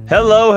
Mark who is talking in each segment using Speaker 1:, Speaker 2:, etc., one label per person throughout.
Speaker 1: Hello,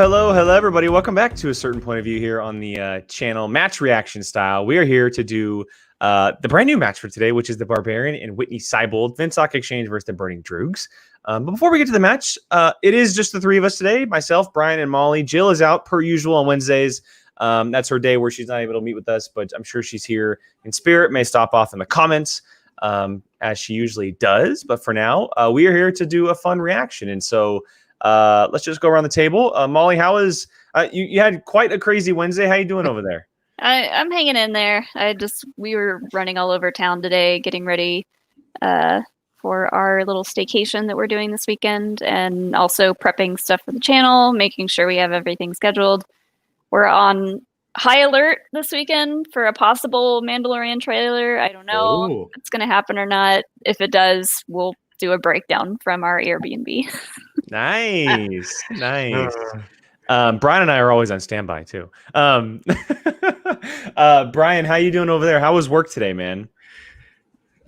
Speaker 1: everybody. Welcome back to A Certain Point of View here on the channel Match Reaction Style. We are here to do the brand new match for today, which is the Barbarian and Witney Seibold Finstock Exchange versus the Burning Droogs. But before we get to the match, it is just the three of us today, myself, Brian, and Molly. Jill is out per usual on Wednesdays. That's her day where she's not able to meet with us, but I'm sure she's here in spirit, may stop off in the comments as she usually does. But for now, we are here to do a fun reaction. And so let's just go around the table. Molly, how is you had quite a crazy Wednesday. How you doing over there?
Speaker 2: I'm hanging in there. We were running all over town today, getting ready for our little staycation that we're doing this weekend, and also prepping stuff for the channel, making sure we have everything scheduled. We're on high alert this weekend for a possible Mandalorian trailer. I don't know if it's going to happen or not. If it does, we'll do a breakdown from our Airbnb.
Speaker 1: Nice. Brian and I are always on standby too. Brian, how you doing over there? How was work today, man?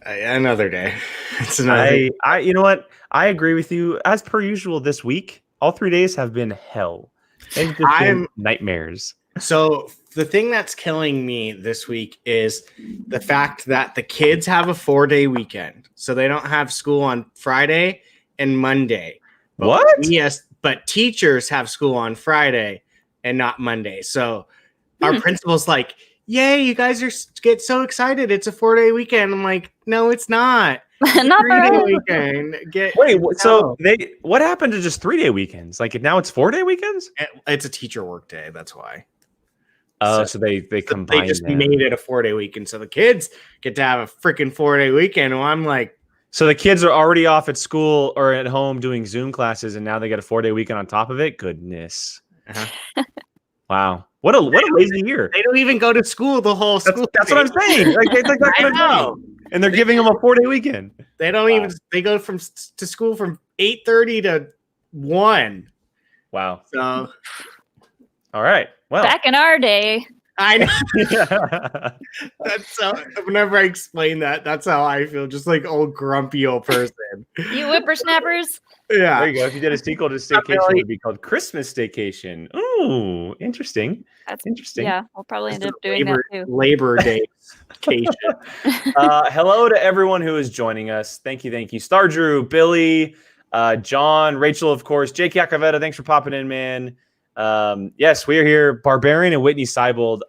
Speaker 3: Another day. It's another day.
Speaker 1: You know what? I agree with you. As per usual this week, all 3 days have been hell. They've just been nightmares.
Speaker 3: So the thing that's killing me this week is the fact that the kids have a 4-day weekend. So they don't have school on Friday and Monday.
Speaker 1: What?
Speaker 3: Yes, but teachers have school on Friday and not Monday. So our principal's like, yay, you guys get so excited. It's a 4-day weekend. I'm like, no, it's not.
Speaker 2: Not for us.
Speaker 3: Weekend.
Speaker 1: What happened to just 3-day weekends? Like now it's 4-day weekends?
Speaker 3: It's a teacher work day. That's why.
Speaker 1: So they combined.
Speaker 3: They just made it a 4-day weekend, so the kids get to have a freaking 4-day weekend. And I'm like,
Speaker 1: so the kids are already off at school or at home doing Zoom classes, and now they get a 4-day weekend on top of it. Goodness, wow! What a lazy year.
Speaker 3: They don't even go to school the whole school.
Speaker 1: That's what I'm saying.
Speaker 3: I know.
Speaker 1: And they're giving them a 4-day weekend.
Speaker 3: They don't even. They go to school from 8:30 to 1.
Speaker 1: Wow.
Speaker 3: So,
Speaker 1: all right. Well,
Speaker 2: back in our day,
Speaker 3: I know. That's so. Whenever I explain that, that's how I feel. Just like old grumpy old person.
Speaker 2: You whippersnappers.
Speaker 3: Yeah.
Speaker 1: There you go. If you did a sequel to Staycation, it would be called Christmas Staycation. Ooh, interesting.
Speaker 2: That's
Speaker 1: interesting.
Speaker 2: Yeah, we'll probably end up doing that too.
Speaker 3: Labor Day.
Speaker 1: Hello to everyone who is joining us. Thank you. Star Drew, Billy, John, Rachel, of course, Jake Yakavetta. Thanks for popping in, man. Yes, we are here. Barbarian and Witney Seibold.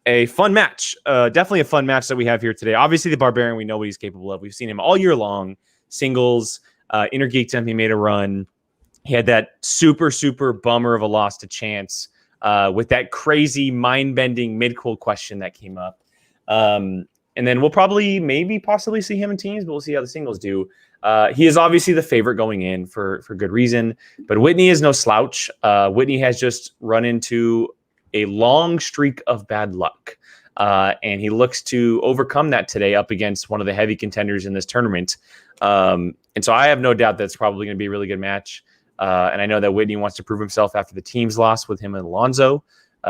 Speaker 1: A fun match. Definitely a fun match that we have here today. Obviously, the Barbarian, we know what he's capable of. We've seen him all year long. Singles, Intergeekdom, he made a run. He had that super bummer of a loss to Chance with that crazy mind-bending mid-cool question that came up. And then we'll probably possibly see him in teams, but we'll see how the singles do. He is obviously the favorite going in for good reason, but Witney is no slouch. Witney has just run into a long streak of bad luck, and he looks to overcome that today up against one of the heavy contenders in this tournament. And so I have no doubt that's probably going to be a really good match. And I know that Witney wants to prove himself after the team's loss with him and Alonzo,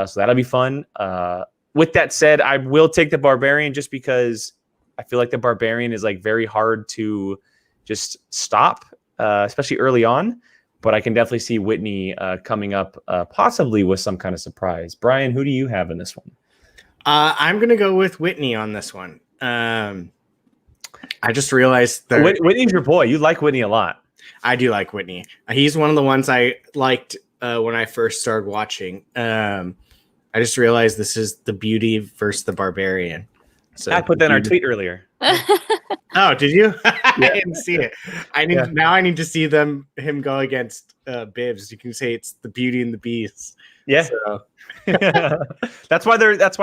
Speaker 1: so that'll be fun. With that said, I will take the Barbarian just because I feel like the Barbarian is like very hard to just stop, especially early on. But I can definitely see Witney coming up possibly with some kind of surprise. Brian, who do you have in this one?
Speaker 3: I'm going to go with Witney on this one. I just realized that
Speaker 1: Witney's your boy. You like Witney a lot.
Speaker 3: I do like Witney. He's one of the ones I liked when I first started watching. I just realized this is the Beauty versus the Barbarian. So
Speaker 1: I put that in our tweet earlier.
Speaker 3: Oh, did you? I didn't see it. Now I need to see him go against Bibbs. You can say it's the Beauty and the Beast.
Speaker 1: Yeah.
Speaker 3: So.
Speaker 1: That's why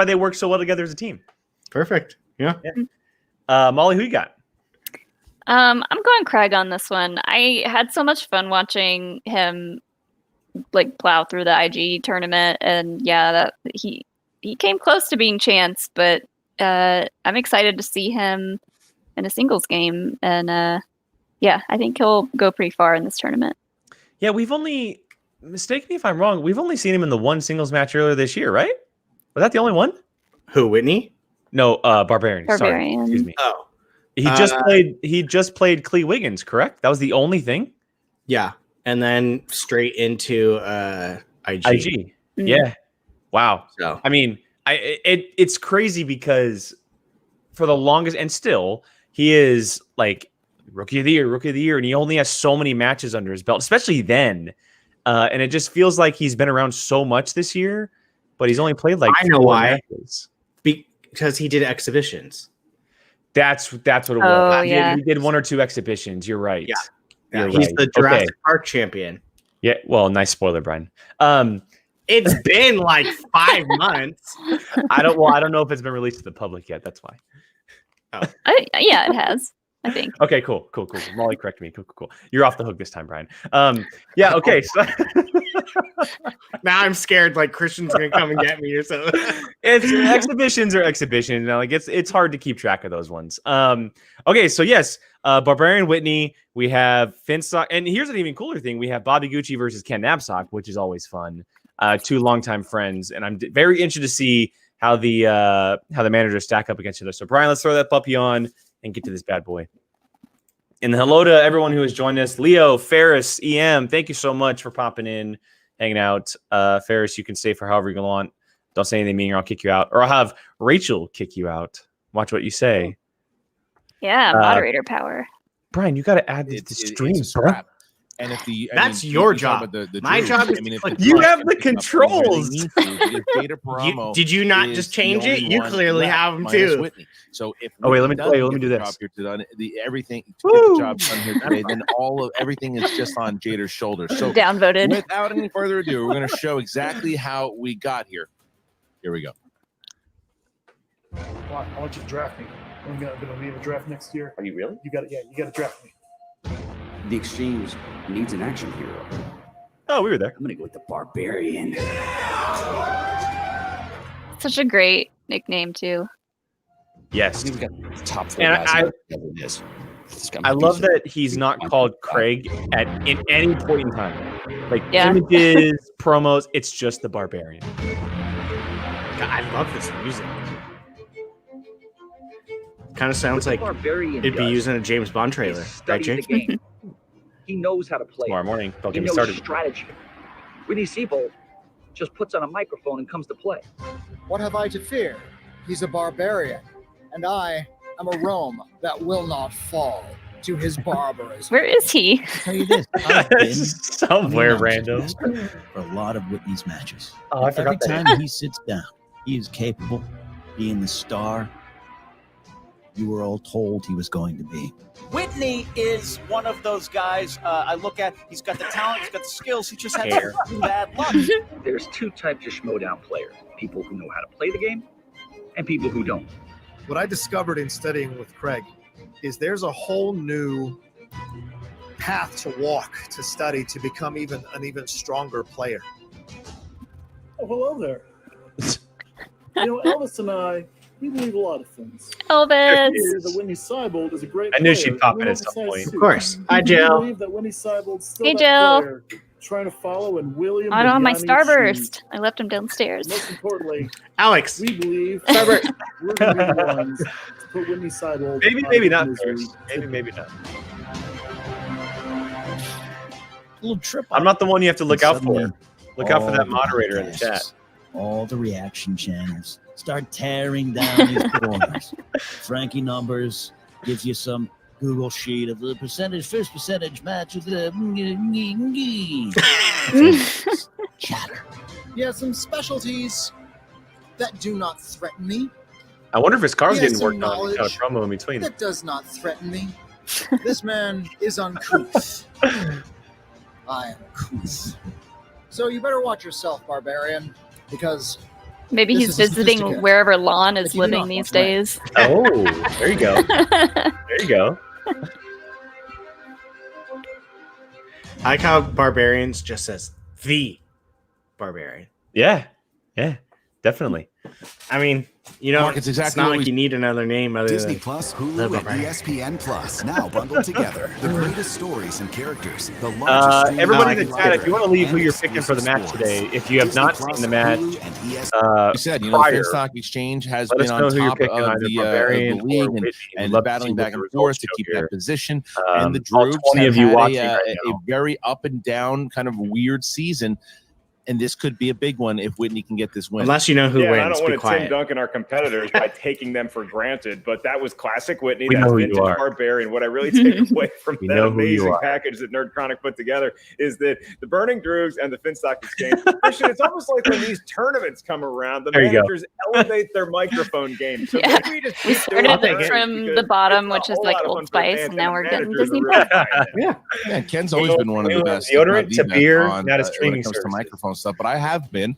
Speaker 1: they work so well together as a team.
Speaker 3: Perfect. Yeah.
Speaker 1: Molly, who you got?
Speaker 2: I'm going Craig on this one. I had so much fun watching him like plow through the IG tournament, and that he came close to being Chance, but I'm excited to see him in a singles game, and I think he'll go pretty far in this tournament. Yeah,
Speaker 1: mistake me if I'm wrong, we've only seen him in the one singles match earlier this year, right? Was that the only one?
Speaker 3: Who, Witney?
Speaker 1: No, Barbarian. Sorry, excuse me.
Speaker 3: Oh,
Speaker 1: he just played Clee Wiggins, correct? That was the only thing.
Speaker 3: Yeah. and then straight into IG.
Speaker 1: IG. Yeah. Wow.
Speaker 3: So
Speaker 1: I mean, it's crazy because for the longest, and still, he is like rookie of the year, and he only has so many matches under his belt, especially then. And it just feels like he's been around so much this year, but he's only played like
Speaker 3: I know
Speaker 1: 4
Speaker 3: why.
Speaker 1: matches.
Speaker 3: Because he did exhibitions.
Speaker 1: That's what it was.
Speaker 2: Oh, yeah.
Speaker 1: He did 1 or 2 exhibitions. You're right.
Speaker 3: Yeah,
Speaker 1: You're
Speaker 3: he's
Speaker 1: right.
Speaker 3: the Jurassic Park champion.
Speaker 1: Yeah. Well, nice spoiler, Brian.
Speaker 3: It's been like 5 months.
Speaker 1: I don't know if it's been released to the public yet. That's why.
Speaker 2: Yeah, it has. I think.
Speaker 1: Okay, cool. Molly, correct me. Cool. You're off the hook this time, Brian. Yeah, okay. So
Speaker 3: Now I'm scared like Christian's gonna come and get me or something.
Speaker 1: it's exhibitions. Now, like it's hard to keep track of those ones. Okay, so yes, Barbarian Witney. We have Finstock, and here's an even cooler thing: we have Bobby Gucci versus Ken Knapsack, which is always fun. 2 longtime friends, and I'm very interested to see how the managers stack up against each other. So, Brian, let's throw that puppy on and get to this bad boy. And hello to everyone who has joined us. Leo, Ferris, EM, thank you so much for popping in, hanging out. Ferris, you can stay for however you want. Don't say anything mean or I'll kick you out. Or I'll have Rachel kick you out. Watch what you say.
Speaker 2: Yeah, moderator power.
Speaker 1: Brian, you got to add this to stream, bro.
Speaker 4: And if
Speaker 3: that's your job. My job is
Speaker 1: you have the controls.
Speaker 3: Did you not just change it? You clearly have them too.
Speaker 4: Whitney. So if
Speaker 1: let me do this.
Speaker 4: Everything to get the job done here today, then everything is just on Jader's shoulders. So
Speaker 2: downvoted.
Speaker 4: Without any further ado, we're going to show exactly how we got here. Here we go.
Speaker 5: I want you to draft me. I'm going to need a draft next year.
Speaker 1: Are you really?
Speaker 5: You got to draft me.
Speaker 6: The exchange needs an action hero.
Speaker 1: Oh, we were there.
Speaker 6: I'm gonna go with the Barbarian.
Speaker 2: Such a great nickname too.
Speaker 1: Yes.
Speaker 6: He's got top 4
Speaker 1: and
Speaker 6: guys.
Speaker 1: I love that he's not called Craig in any point in time. Like images, promos, it's just the Barbarian.
Speaker 3: God, I love this music. Kind of sounds like it'd be using a James Bond trailer, right, Jake?
Speaker 7: He knows how to play.
Speaker 1: Tomorrow morning, don't get me
Speaker 7: knows
Speaker 1: started.
Speaker 7: Strategy. Witney Seibold just puts on a microphone and comes to play.
Speaker 8: What have I to fear? He's a barbarian, and I am a Rome that will not fall to his barbarism.
Speaker 2: Where is he?
Speaker 9: I'll tell you this, I've been
Speaker 1: somewhere random
Speaker 9: for a lot of Whitney's matches.
Speaker 1: Oh, I forgot
Speaker 9: Every
Speaker 1: that.
Speaker 9: time he sits down, he is capable, being the star you were all told he was going to be.
Speaker 10: Whitney is one of those guys I look at. He's got the talent, he's got the skills. He just has some bad luck.
Speaker 7: There's 2 types of schmodown players: people who know how to play the game, and people who don't.
Speaker 11: What I discovered in studying with Craig is there's a whole new path to walk, to study, to become an even stronger player.
Speaker 5: Oh, hello there. Elvis and I, we believe a lot of things.
Speaker 2: Elvis.
Speaker 5: The Witney Seibold is a great
Speaker 1: I knew
Speaker 5: player.
Speaker 1: she'd pop in at some point.
Speaker 3: Of course. Hi,
Speaker 5: I
Speaker 3: Jill.
Speaker 5: believe that Witney Seibold's still
Speaker 2: Hey,
Speaker 5: that
Speaker 2: Jill.
Speaker 5: player trying to follow in William.
Speaker 2: I don't have my
Speaker 5: Viviani's
Speaker 2: starburst.
Speaker 5: shoes.
Speaker 2: I left him downstairs.
Speaker 5: Most importantly,
Speaker 3: Alex.
Speaker 5: we believe
Speaker 3: Starburst.
Speaker 5: we're going to be the ones to put Witney Seibold.
Speaker 1: Maybe not.
Speaker 5: misery.
Speaker 1: Maybe not.
Speaker 9: A little trip.
Speaker 1: I'm not the one you have to look out for.
Speaker 9: Suddenly,
Speaker 1: Look out for
Speaker 9: all
Speaker 1: that
Speaker 9: the
Speaker 1: moderator in the chat.
Speaker 9: podcasts, all the reaction channels start tearing down these corners. Frankie Numbers gives you some Google sheet of the first percentage match of the chatter.
Speaker 8: He has some specialties that do not threaten me.
Speaker 1: I wonder if his car's
Speaker 8: He has
Speaker 1: getting
Speaker 8: some
Speaker 1: worked on. He's got a
Speaker 8: knowledge
Speaker 1: promo in between.
Speaker 8: that does not threaten me. This man is uncouth. I am uncouth. So you better watch yourself, Barbarian, because
Speaker 2: Maybe
Speaker 8: This
Speaker 2: he's
Speaker 8: is a
Speaker 2: visiting
Speaker 8: sophisticated.
Speaker 2: wherever Lon is
Speaker 8: If you do
Speaker 2: living
Speaker 8: not
Speaker 2: these
Speaker 8: watch that.
Speaker 2: days.
Speaker 1: Oh, there you go. There you go.
Speaker 3: I like how Barbarians just says the Barbarian.
Speaker 1: Yeah. definitely.
Speaker 3: I mean, you know,
Speaker 4: Mark, it's exactly
Speaker 3: it's not
Speaker 4: what
Speaker 3: like you need another name other
Speaker 12: Disney
Speaker 3: than
Speaker 12: Plus, Hulu, and ESPN Plus now bundled together. The greatest stories and characters. The largest streaming
Speaker 1: everybody in the chat,
Speaker 12: library
Speaker 1: if you want to leave who
Speaker 12: and
Speaker 1: you're picking for the match
Speaker 12: exclusive
Speaker 1: today,
Speaker 12: sports.
Speaker 1: if you have
Speaker 12: Disney
Speaker 1: not
Speaker 12: Plus,
Speaker 1: seen the match,
Speaker 12: Hulu, and ESPN.
Speaker 4: You said, you know,
Speaker 1: prior,
Speaker 4: Finstock Exchange has
Speaker 1: let
Speaker 4: been
Speaker 1: us
Speaker 4: on
Speaker 1: know who you're
Speaker 4: top
Speaker 1: picking,
Speaker 4: of
Speaker 1: either
Speaker 4: the
Speaker 1: Barbarian or
Speaker 4: league
Speaker 1: Witney. We'd
Speaker 4: and
Speaker 1: love to
Speaker 4: battling
Speaker 1: see
Speaker 4: back
Speaker 1: what the
Speaker 4: and forth
Speaker 1: results
Speaker 4: to
Speaker 1: show
Speaker 4: keep
Speaker 1: here.
Speaker 4: that position. And the
Speaker 1: all
Speaker 4: Droogs
Speaker 1: 20
Speaker 4: have
Speaker 1: of you
Speaker 4: had
Speaker 1: watching
Speaker 4: a
Speaker 1: right now.
Speaker 4: very up and down kind of weird season. And this could be a big one if Witney can get this win.
Speaker 3: unless you know who
Speaker 13: Yeah,
Speaker 3: wins.
Speaker 13: and I don't
Speaker 3: Be
Speaker 13: want to Tim
Speaker 3: quiet.
Speaker 13: Duncan our competitors by taking them for granted, but that was classic Witney.
Speaker 1: We know
Speaker 13: That's
Speaker 1: who you
Speaker 13: vintage
Speaker 1: are.
Speaker 13: Barbarian. What I really take away from
Speaker 1: We
Speaker 13: that
Speaker 1: know who you
Speaker 13: amazing
Speaker 1: are.
Speaker 13: package that Nerd Chronic put together is that the Burning Droogs and the Finstock Exchange, Christian, it's almost like when these tournaments come around, the
Speaker 1: There you go.
Speaker 13: managers elevate their microphone game. So
Speaker 2: Yeah.
Speaker 13: maybe we just
Speaker 2: We
Speaker 13: keep doing
Speaker 2: started
Speaker 13: it
Speaker 2: from
Speaker 13: because
Speaker 2: the bottom,
Speaker 13: it's a
Speaker 2: which is
Speaker 13: whole
Speaker 2: like
Speaker 13: lot of
Speaker 2: Old
Speaker 13: fun for
Speaker 2: Spice,
Speaker 13: fans,
Speaker 2: and now
Speaker 13: the
Speaker 2: we're getting
Speaker 13: managers are
Speaker 2: Disney
Speaker 13: really
Speaker 2: Plus.
Speaker 13: buying it.
Speaker 4: Yeah, Ken's always been one of the best.
Speaker 1: Deodorant
Speaker 4: if
Speaker 1: to
Speaker 4: not the
Speaker 1: beer,
Speaker 4: best on,
Speaker 1: not his
Speaker 4: when
Speaker 1: streaming
Speaker 4: it comes to
Speaker 1: services.
Speaker 4: microphone stuff. But I have been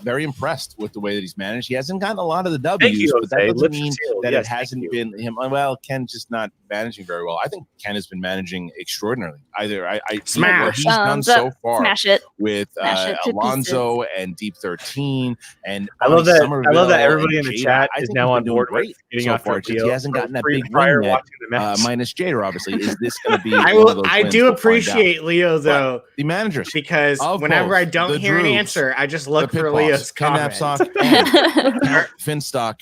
Speaker 4: very impressed with the way that he's managed. He hasn't gotten a lot of the
Speaker 1: Thank
Speaker 4: W's,
Speaker 1: you,
Speaker 4: but that
Speaker 1: Jose.
Speaker 4: doesn't
Speaker 1: Lips are
Speaker 4: mean
Speaker 1: sealed.
Speaker 4: that
Speaker 1: Yes,
Speaker 4: it
Speaker 1: thank
Speaker 4: hasn't
Speaker 1: you.
Speaker 4: been him. Well, Ken's just not managing very well. I think Ken has been managing extraordinarily. Either I
Speaker 3: Smash.
Speaker 4: what he's done
Speaker 2: Thumbs
Speaker 4: so
Speaker 2: up.
Speaker 4: far
Speaker 2: Smash it.
Speaker 4: with
Speaker 2: Smash it to
Speaker 4: Alonzo and Deep 13 and
Speaker 1: I love
Speaker 4: Bonnie
Speaker 1: that. I
Speaker 4: Somerville
Speaker 1: love that everybody
Speaker 4: and
Speaker 1: in the
Speaker 4: Jada.
Speaker 1: chat
Speaker 4: I
Speaker 1: is
Speaker 4: think
Speaker 1: now
Speaker 4: he's
Speaker 1: on
Speaker 4: been doing
Speaker 1: board with
Speaker 4: great
Speaker 1: getting
Speaker 4: so
Speaker 1: off
Speaker 4: far.
Speaker 1: their
Speaker 4: Just he hasn't gotten that big
Speaker 1: prior
Speaker 4: win yet.
Speaker 1: watching the match.
Speaker 4: Minus Jada, obviously. Is this going to be?
Speaker 3: I
Speaker 4: one of
Speaker 3: will.
Speaker 4: those
Speaker 3: I
Speaker 4: wins?
Speaker 3: do
Speaker 4: We'll find out.
Speaker 3: appreciate Leo though,
Speaker 4: The managers
Speaker 3: because
Speaker 4: of
Speaker 3: whenever
Speaker 4: both
Speaker 3: I don't
Speaker 4: the
Speaker 3: hear an
Speaker 4: Droogs,
Speaker 3: answer, I just
Speaker 4: the
Speaker 3: look
Speaker 4: Pit
Speaker 3: for
Speaker 4: Boss,
Speaker 3: Leo's
Speaker 4: Ken
Speaker 3: comment.
Speaker 4: Knapsack, and Finstock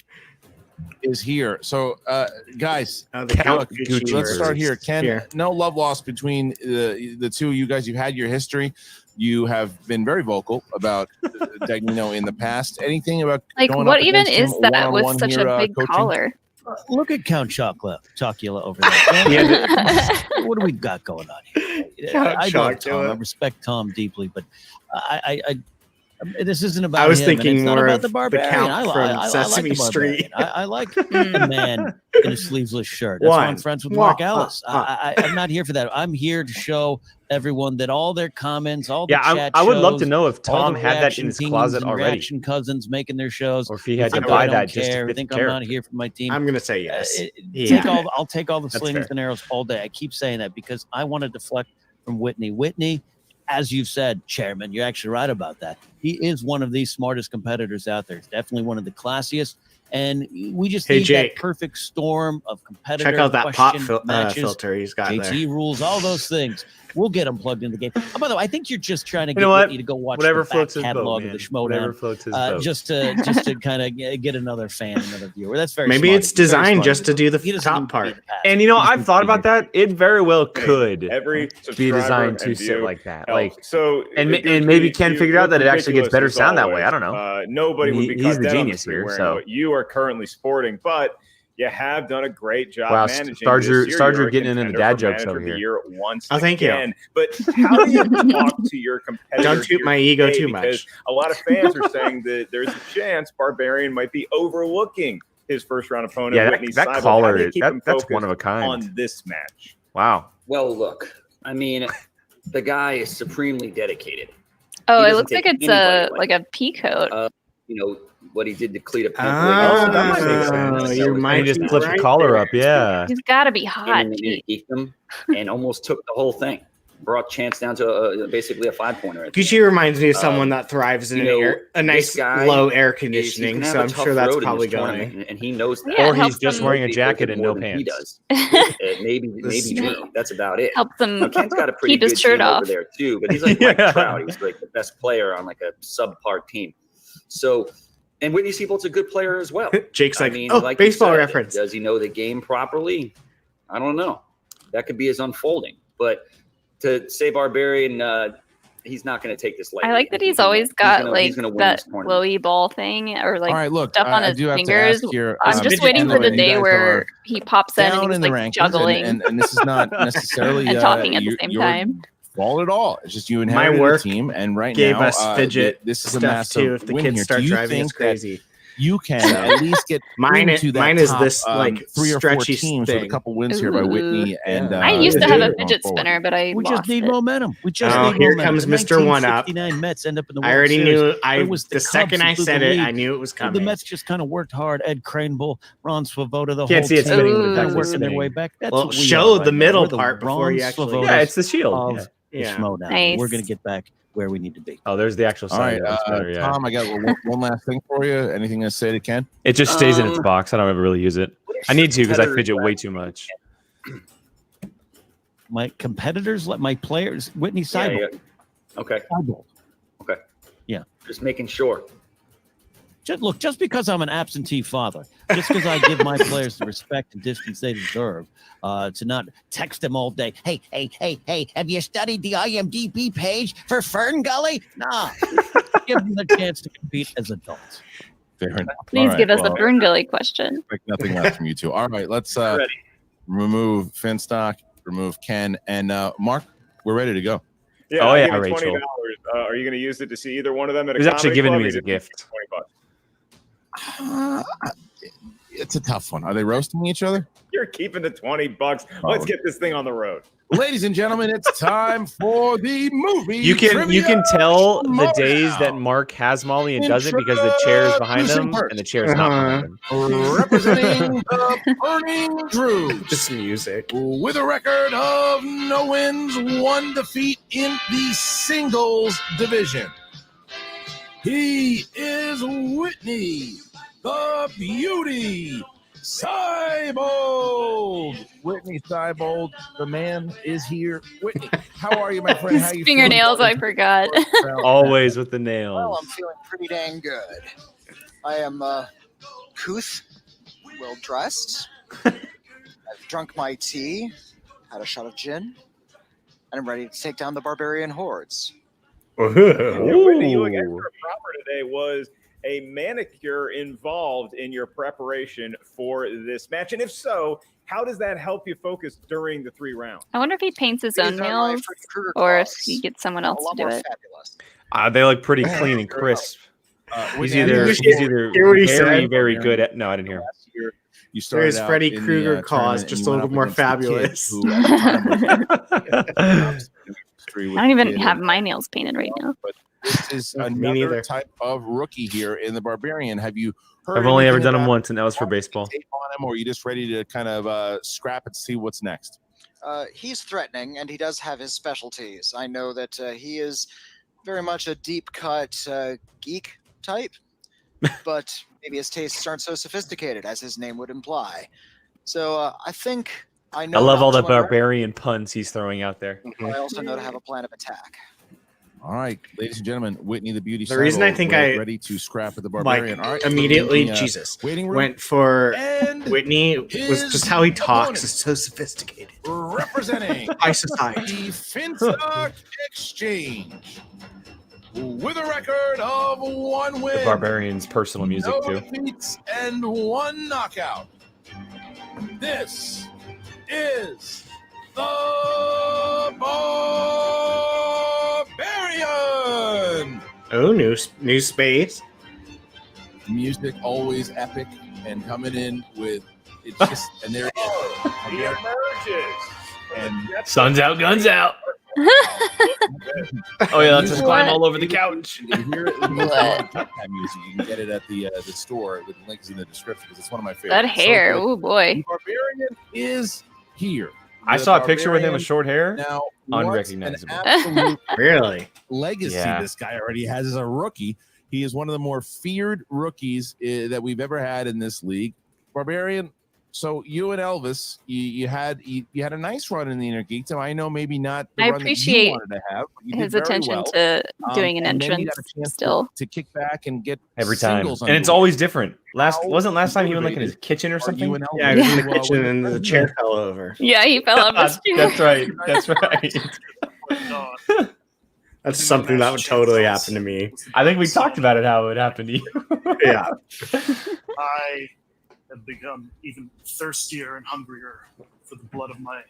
Speaker 4: is here. So, guys,
Speaker 3: Oh, the Count
Speaker 4: look,
Speaker 3: Gucci
Speaker 4: let's start
Speaker 3: versus
Speaker 4: here. Ken,
Speaker 3: here.
Speaker 4: no love lost between the two of you guys. You've had your history. You have been very vocal about Dagnino in the past. Anything about
Speaker 2: Like,
Speaker 4: going
Speaker 2: what
Speaker 4: up
Speaker 2: even
Speaker 4: against him
Speaker 2: is that with
Speaker 4: one-on-one
Speaker 2: such
Speaker 4: here,
Speaker 2: a big
Speaker 4: coaching?
Speaker 2: collar?
Speaker 9: Look at Count Chocula over there. What do we got going on here?
Speaker 3: Count
Speaker 9: I love Tom.
Speaker 3: Chocula.
Speaker 9: I respect Tom deeply, but I this isn't about
Speaker 3: I was
Speaker 9: him, and
Speaker 3: thinking
Speaker 9: it's not
Speaker 3: more
Speaker 9: about
Speaker 3: of
Speaker 9: the
Speaker 3: the
Speaker 9: Barbarian.
Speaker 3: Count
Speaker 9: I
Speaker 3: from Sesame
Speaker 9: like the Barbarian.
Speaker 3: Street.
Speaker 9: I like the man in a sleeveless shirt. That's why I'm
Speaker 3: One.
Speaker 9: friends with
Speaker 3: Wah,
Speaker 9: Mark Ellis.
Speaker 3: ah,
Speaker 9: I'm not here for that. I'm here to show everyone that all their comments, all the
Speaker 1: Yeah,
Speaker 9: chat
Speaker 1: I would love
Speaker 9: shows,
Speaker 1: to know if
Speaker 9: all
Speaker 1: Tom
Speaker 9: the
Speaker 1: had that
Speaker 9: reaction
Speaker 1: in his
Speaker 9: teams
Speaker 1: closet
Speaker 9: and
Speaker 1: already,
Speaker 9: reaction cousins making their shows,
Speaker 1: or if he had to
Speaker 9: think
Speaker 1: buy
Speaker 9: I don't
Speaker 1: that just to
Speaker 9: care,
Speaker 1: fit
Speaker 9: think
Speaker 1: the
Speaker 9: I'm not
Speaker 1: character.
Speaker 9: here for my team.
Speaker 3: I'm gonna say yes.
Speaker 9: I'll take all the
Speaker 1: That's
Speaker 9: slings
Speaker 1: fair.
Speaker 9: and arrows all day. I keep saying that because I want to deflect from Witney. Witney, as you've said, Chairman, you're actually right about that. He is one of the smartest competitors out there. He's definitely one of the classiest. And we just
Speaker 3: Hey,
Speaker 9: need
Speaker 3: Jake.
Speaker 9: that perfect storm of competitor
Speaker 3: Check out that pop
Speaker 9: question matches,
Speaker 3: filter he's got
Speaker 9: JT
Speaker 3: there.
Speaker 9: rules, all those things. We'll get him plugged into the game. Oh, by the way, I think you're just trying to get
Speaker 1: You know what?
Speaker 9: Whitney to go watch
Speaker 1: Whatever
Speaker 9: the back
Speaker 1: floats his boat,
Speaker 9: catalog
Speaker 1: man.
Speaker 9: of the Schmodown.
Speaker 1: Whatever floats his boat.
Speaker 9: Just to kind of get another fan, another viewer. That's very
Speaker 3: Maybe
Speaker 9: smart.
Speaker 3: it's
Speaker 9: Very
Speaker 3: designed
Speaker 9: smart.
Speaker 3: just to do the
Speaker 9: He doesn't
Speaker 3: top
Speaker 9: need to be
Speaker 3: part.
Speaker 9: the pass.
Speaker 1: And you know,
Speaker 9: He just
Speaker 1: I've
Speaker 9: needs
Speaker 1: thought
Speaker 9: to be
Speaker 1: about that. It very well could
Speaker 13: Every
Speaker 1: be
Speaker 13: subscriber
Speaker 1: designed to
Speaker 13: and
Speaker 1: sit
Speaker 13: view
Speaker 1: like that.
Speaker 13: helps.
Speaker 1: Like,
Speaker 13: So
Speaker 1: and
Speaker 13: it gives
Speaker 1: maybe
Speaker 13: me-
Speaker 1: Ken
Speaker 13: you
Speaker 1: figured out
Speaker 13: look
Speaker 1: that it actually gets
Speaker 13: ridiculous
Speaker 1: better
Speaker 13: as
Speaker 1: sound that way.
Speaker 13: always.
Speaker 1: I don't know.
Speaker 13: Nobody would be
Speaker 1: He's
Speaker 13: caught
Speaker 1: the
Speaker 13: dead on
Speaker 1: genius
Speaker 13: street
Speaker 1: here,
Speaker 13: wearing
Speaker 1: so.
Speaker 13: what you are currently sporting, but you have done a great job
Speaker 1: Wow,
Speaker 13: managing
Speaker 1: Star
Speaker 13: this
Speaker 1: Drew-
Speaker 13: year.
Speaker 1: Star
Speaker 13: You're
Speaker 1: Drew
Speaker 13: a
Speaker 1: getting into the
Speaker 13: contender
Speaker 1: dad
Speaker 13: for
Speaker 1: jokes
Speaker 13: manager
Speaker 1: over
Speaker 13: of the
Speaker 1: here.
Speaker 13: year once
Speaker 3: Oh, thank you.
Speaker 13: again. But how do you talk to your competitors?
Speaker 3: Don't toot
Speaker 13: here
Speaker 3: my ego
Speaker 13: today?
Speaker 3: too
Speaker 13: Because
Speaker 3: much.
Speaker 13: a lot of fans are saying that there's a chance Barbarian might be overlooking his first round opponent.
Speaker 1: Yeah,
Speaker 13: Whitney
Speaker 1: that
Speaker 13: Seibold.
Speaker 1: collar,
Speaker 13: How do you keep him
Speaker 1: that's
Speaker 13: focused
Speaker 1: one of a kind.
Speaker 13: on this match?
Speaker 1: Wow.
Speaker 7: Well, look, I mean, the guy is supremely dedicated.
Speaker 2: Oh,
Speaker 7: He
Speaker 2: it
Speaker 7: doesn't
Speaker 2: looks like
Speaker 7: take
Speaker 2: it's
Speaker 7: anybody
Speaker 2: like a pea coat.
Speaker 7: You know what he did to Cleta
Speaker 3: Oh,
Speaker 1: that might make sense.
Speaker 3: you might
Speaker 1: He just
Speaker 3: be
Speaker 1: flipped the
Speaker 3: right
Speaker 1: collar
Speaker 3: there.
Speaker 1: up. Yeah.
Speaker 2: He's got to be hot.
Speaker 7: and
Speaker 2: Gee.
Speaker 7: beat them and almost took the whole thing. Brought Chance down to basically a 5-pointer.
Speaker 3: Gucci reminds me of someone that thrives in
Speaker 7: you know,
Speaker 3: a nice
Speaker 7: this guy
Speaker 3: low air
Speaker 7: he's
Speaker 3: conditioning,
Speaker 7: gonna
Speaker 3: so
Speaker 7: have a
Speaker 3: I'm
Speaker 7: tough
Speaker 3: sure that's
Speaker 7: road in
Speaker 3: probably
Speaker 7: this tournament,
Speaker 3: going.
Speaker 7: and he knows that.
Speaker 2: Yeah, it
Speaker 1: Or he's
Speaker 2: helps
Speaker 1: just
Speaker 2: him-
Speaker 1: wearing a
Speaker 7: Nobody
Speaker 1: jacket
Speaker 7: does
Speaker 1: and
Speaker 7: more
Speaker 1: no
Speaker 7: than he
Speaker 1: pants.
Speaker 7: does. maybe
Speaker 3: This-
Speaker 7: me. That's about it.
Speaker 2: Helps him
Speaker 7: Now, Ken's got a pretty
Speaker 2: keep his
Speaker 7: good
Speaker 2: shirt
Speaker 7: team
Speaker 2: off.
Speaker 7: over there too, but he's like Mike
Speaker 1: Yeah.
Speaker 7: Trout. He's like the best player on like a subpar team. So, and Whitney Seibold's a good player as well.
Speaker 3: Jake's like,
Speaker 7: I mean,
Speaker 3: oh,
Speaker 7: like you
Speaker 3: baseball
Speaker 7: said,
Speaker 3: reference.
Speaker 7: Does he know the game properly? I don't know. That could be his unfolding. But to say Barbarian, he's not going to take this lightly.
Speaker 2: I like that he's always got like that glowy ball thing or like
Speaker 4: All right, look,
Speaker 2: stuff on
Speaker 4: I
Speaker 2: his
Speaker 4: do have to
Speaker 2: fingers.
Speaker 4: ask here,
Speaker 2: I'm just
Speaker 4: and
Speaker 2: waiting for the
Speaker 4: you
Speaker 2: day
Speaker 4: guys
Speaker 2: where
Speaker 4: are
Speaker 2: he pops in and
Speaker 4: down
Speaker 2: he's
Speaker 4: in the
Speaker 2: like
Speaker 4: rankings,
Speaker 2: juggling
Speaker 4: and this is not necessarily
Speaker 2: and talking at the same
Speaker 4: your
Speaker 2: time.
Speaker 4: fault at all. It's just you
Speaker 3: My
Speaker 4: inherited
Speaker 3: work
Speaker 4: a team, and right
Speaker 3: gave
Speaker 4: now
Speaker 3: us fidget
Speaker 4: this is a
Speaker 3: stuff
Speaker 4: massive
Speaker 3: too. If the
Speaker 4: win
Speaker 3: kids
Speaker 4: here.
Speaker 3: start
Speaker 4: Do you
Speaker 3: driving us
Speaker 4: think that
Speaker 3: crazy,
Speaker 4: you can at least get
Speaker 3: Mine
Speaker 4: into that
Speaker 3: is
Speaker 4: top,
Speaker 3: this like
Speaker 4: 3 or 4
Speaker 3: stretchy
Speaker 4: teams with a
Speaker 3: thing.
Speaker 4: couple wins here by Whitney and
Speaker 2: I used to have a
Speaker 4: going
Speaker 2: fidget
Speaker 4: forward.
Speaker 2: spinner, but I
Speaker 9: We
Speaker 2: lost
Speaker 9: just need
Speaker 2: it.
Speaker 9: momentum. We just
Speaker 3: Oh,
Speaker 9: need
Speaker 3: here
Speaker 9: momentum.
Speaker 3: comes
Speaker 9: The
Speaker 3: Mr. One-Up.
Speaker 9: 1969 Mets end up in the
Speaker 3: I
Speaker 9: World
Speaker 3: already
Speaker 9: Series.
Speaker 3: knew.
Speaker 9: It was
Speaker 3: The second
Speaker 9: Cubs
Speaker 3: I
Speaker 9: who blew
Speaker 3: said
Speaker 9: the
Speaker 3: it,
Speaker 9: lead.
Speaker 3: I knew it was
Speaker 9: The
Speaker 3: coming.
Speaker 9: Mets just kind of worked hard. Ed Cranbull, Ron Svoboda, the
Speaker 1: Can't
Speaker 9: whole
Speaker 1: see it
Speaker 9: team,
Speaker 1: spinning, but it's
Speaker 9: they're
Speaker 1: actually
Speaker 9: working their way
Speaker 1: spinning.
Speaker 9: back. That's
Speaker 3: Well,
Speaker 9: what we
Speaker 3: show
Speaker 9: are
Speaker 3: the
Speaker 9: right now.
Speaker 3: middle
Speaker 9: We're the
Speaker 3: part before
Speaker 9: Ron
Speaker 3: you actually.
Speaker 9: Svobodas
Speaker 1: Yeah, it's the shield.
Speaker 9: of
Speaker 1: Yeah.
Speaker 9: the
Speaker 3: Yeah.
Speaker 9: Schmodown.
Speaker 2: Nice.
Speaker 9: We're going to get back where we need to be.
Speaker 1: Oh, there's the actual
Speaker 4: All
Speaker 1: side.
Speaker 4: right,
Speaker 1: That's better, yeah.
Speaker 4: Tom, I got one last thing for you. Anything to say to Ken?
Speaker 1: It just stays in its box. I don't ever really use it. I need to because I fidget way too much.
Speaker 9: My competitors, my players, Witney Seibold.
Speaker 7: Yeah. Okay.
Speaker 9: Seibold.
Speaker 7: Okay.
Speaker 9: Yeah.
Speaker 7: Just making sure.
Speaker 9: Just because I'm an absentee father, just because I give my players the respect and distance they deserve, to not text them all day. Hey, have you studied the IMDb page for Fern Gully? Nah. Give them the chance to compete as adults.
Speaker 4: Fair enough.
Speaker 2: Please give us a Fern Gully question.
Speaker 4: Like nothing less from you two. All right, let's remove Finstock, remove Ken, and Mark. We're ready to go.
Speaker 13: Yeah,
Speaker 1: oh yeah,
Speaker 13: $20.
Speaker 1: Rachel.
Speaker 13: Are you going to use it to see either one of them?
Speaker 1: It was actually given to me as a gift.
Speaker 4: It's a tough one. Are they roasting each other?
Speaker 13: You're keeping the $20. Let's get this thing on the road.
Speaker 4: Ladies and gentlemen, it's time for the movie.
Speaker 1: You can tell the days that Mark has Molly and doesn't because the chair is behind him and the chair is not behind him.
Speaker 4: Representing the Burning Drew.
Speaker 3: Just music.
Speaker 4: With a record of no wins, 1 defeat in the singles division. He is Witney, the Beauty Seibold. Witney Seibold, the man is here. Witney, how are you, my friend? How are you
Speaker 2: Fingernails, I forgot.
Speaker 1: Always with the nails.
Speaker 8: Well, I'm feeling pretty dang good. I am couth, well dressed. I've drunk my tea, had a shot of gin, and I'm ready to take down the barbarian hordes.
Speaker 13: Whitney, you look extra proper today. Was a manicure involved in your preparation for this match? And if so, how does that help you focus during the 3 rounds?
Speaker 2: I wonder if he paints his own nails or if he gets someone else to do it.
Speaker 1: They look pretty clean and crisp. He's either very good at. No, I didn't hear.
Speaker 4: You started
Speaker 3: There's Freddy Krueger cause, just a little more fabulous.
Speaker 2: I don't even have my nails painted right now.
Speaker 4: But this is another type of rookie here in the Barbarian. Have you heard?
Speaker 1: I've only ever done them once, and that was for baseball.
Speaker 4: On him, or are you just ready to kind of scrap and see what's next?
Speaker 8: He's threatening, and he does have his specialties. I know that he is very much a deep-cut geek type, but maybe his tastes aren't so sophisticated as his name would imply. So I think I know.
Speaker 1: I love all the barbarian puns he's throwing out there.
Speaker 8: I also know to have a plan of attack.
Speaker 4: All right, ladies and gentlemen, Witney the Beauty.
Speaker 3: The reason I think I
Speaker 4: ready to scrap with the Barbarian. All right,
Speaker 3: immediately,
Speaker 4: waiting room.
Speaker 3: Went for Witney was just how he talks is so sophisticated.
Speaker 4: Representing
Speaker 3: high society.
Speaker 4: The Finstock Exchange. With a record of 1 win.
Speaker 1: The Barbarian's personal music too.
Speaker 4: Defeats and 1 knockout. This is the Barbarian.
Speaker 3: Oh, new space.
Speaker 4: Music always epic and coming in with it's just and there it is.
Speaker 13: He emerges.
Speaker 4: And
Speaker 1: sun's out, guns out. Oh yeah, let's just climb all over the couch.
Speaker 4: You hear it in that music. You can get it at the store with links in the description because it's one of my favorites.
Speaker 2: That hair, oh boy.
Speaker 4: The Barbarian is here.
Speaker 1: I saw a picture with him with short hair.
Speaker 4: Now,
Speaker 1: unrecognizable.
Speaker 3: Really?
Speaker 4: Legacy this guy already has as a rookie. He is one of the more feared rookies that we've ever had in this league. Barbarian. So you and Elvis, you had a nice run in the Inner Geekdom. I know maybe not the
Speaker 2: I
Speaker 4: run
Speaker 2: appreciate
Speaker 4: that you wanted to have. But you
Speaker 2: his
Speaker 4: did very
Speaker 2: attention
Speaker 4: well.
Speaker 2: to doing an
Speaker 4: And then you
Speaker 2: entrance
Speaker 4: got a chance
Speaker 2: still.
Speaker 4: to kick back and get
Speaker 1: Every time,
Speaker 4: singles
Speaker 1: and it's
Speaker 4: underway.
Speaker 1: always different. Wasn't last time he went like in his kitchen or something?
Speaker 3: Yeah, he was in the kitchen and the chair fell over.
Speaker 2: Yeah, he fell off his chair.
Speaker 1: That's right. That's right.
Speaker 3: That's something that would totally happen to me.
Speaker 1: I think we talked about it, how it would happen to you.
Speaker 3: Yeah.
Speaker 5: I have become even thirstier and hungrier for the blood of my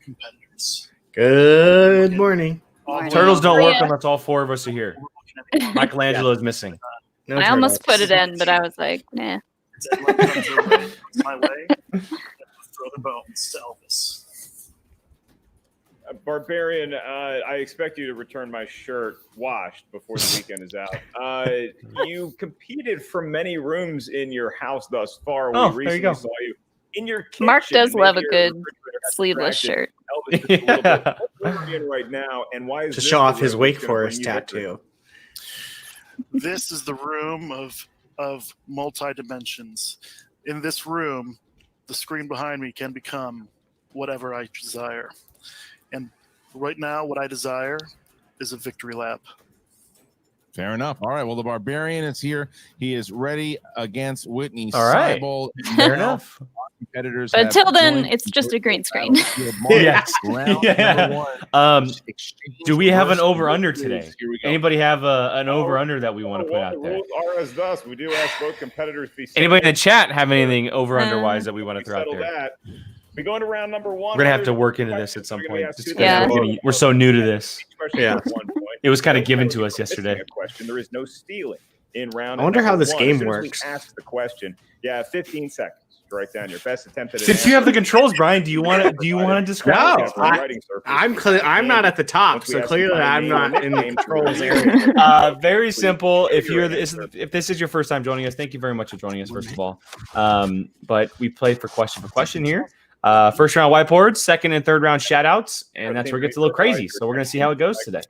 Speaker 5: competitors.
Speaker 3: Good morning.
Speaker 1: Turtles don't work unless all 4 of us are here. Michelangelo is missing.
Speaker 3: No
Speaker 2: I almost
Speaker 3: turtles.
Speaker 2: put it in, but I was like, nah.
Speaker 5: Deadline comes your way, my way. Throw the bones to Elvis.
Speaker 13: Barbarian, I expect you to return my shirt washed before the weekend is out. You competed from many rooms in your house thus far.
Speaker 1: Oh,
Speaker 13: We
Speaker 1: there you
Speaker 13: recently
Speaker 1: go.
Speaker 13: saw you in your kitchen.
Speaker 2: Mark does love a
Speaker 13: Maybe your
Speaker 2: good
Speaker 13: refrigerator got
Speaker 2: sleeveless
Speaker 13: distracted.
Speaker 2: shirt.
Speaker 13: Elvis just a little bit. What are we in right now, and why is
Speaker 3: To
Speaker 13: this
Speaker 3: show
Speaker 13: the
Speaker 3: off his
Speaker 13: room
Speaker 3: Wake
Speaker 13: that's gonna
Speaker 3: Forest
Speaker 13: bring you victory?
Speaker 3: tattoo.
Speaker 5: This is the room of multi dimensions. In this room, the screen behind me can become whatever I desire. And right now, what I desire is a victory lap.
Speaker 4: Fair enough. All right. Well, the Barbarian is here. He is ready against Witney.
Speaker 1: All right.
Speaker 4: Seibold.
Speaker 1: Fair enough.
Speaker 4: Competitors
Speaker 2: But
Speaker 4: have
Speaker 2: until then,
Speaker 4: joined
Speaker 2: it's just a green screen.
Speaker 1: Yes.
Speaker 4: Round
Speaker 1: Yeah.
Speaker 4: number one.
Speaker 1: Do we have an
Speaker 4: versus
Speaker 1: over-under
Speaker 4: victories.
Speaker 1: today?
Speaker 4: Here we go.
Speaker 1: Anybody have an over-under that we want to put
Speaker 13: Well,
Speaker 1: out
Speaker 13: the
Speaker 1: there?
Speaker 13: rules are as thus. We do ask both competitors be
Speaker 1: Anybody in the chat have anything over-under wise that we want to throw out
Speaker 13: settle
Speaker 1: there?
Speaker 13: that. We go into round number one.
Speaker 1: We're gonna have to work into this at some
Speaker 13: We're gonna be
Speaker 1: point.
Speaker 13: asked
Speaker 1: Just
Speaker 13: two
Speaker 1: 'cause
Speaker 2: Yeah.
Speaker 1: we're so new to this.
Speaker 13: Yeah.
Speaker 1: It was kind of given to us yesterday.
Speaker 13: Question. There is no stealing in round.
Speaker 3: I wonder how
Speaker 13: number
Speaker 3: this
Speaker 13: one.
Speaker 3: game
Speaker 13: As soon as
Speaker 3: works.
Speaker 13: We ask the question. Yeah, 15 seconds to write down your best attempt at an
Speaker 1: Since you have the controls, Brian, do you want to
Speaker 3: No,
Speaker 1: describe?
Speaker 3: I'm not at the top, so clearly I'm not in the controls area.
Speaker 1: Very simple. If this is your first time joining us, thank you very much for joining us. First of all, but we play for question here. First round whiteboards, second and third round shout outs, and that's where it gets a little crazy. So we're gonna see how it goes today.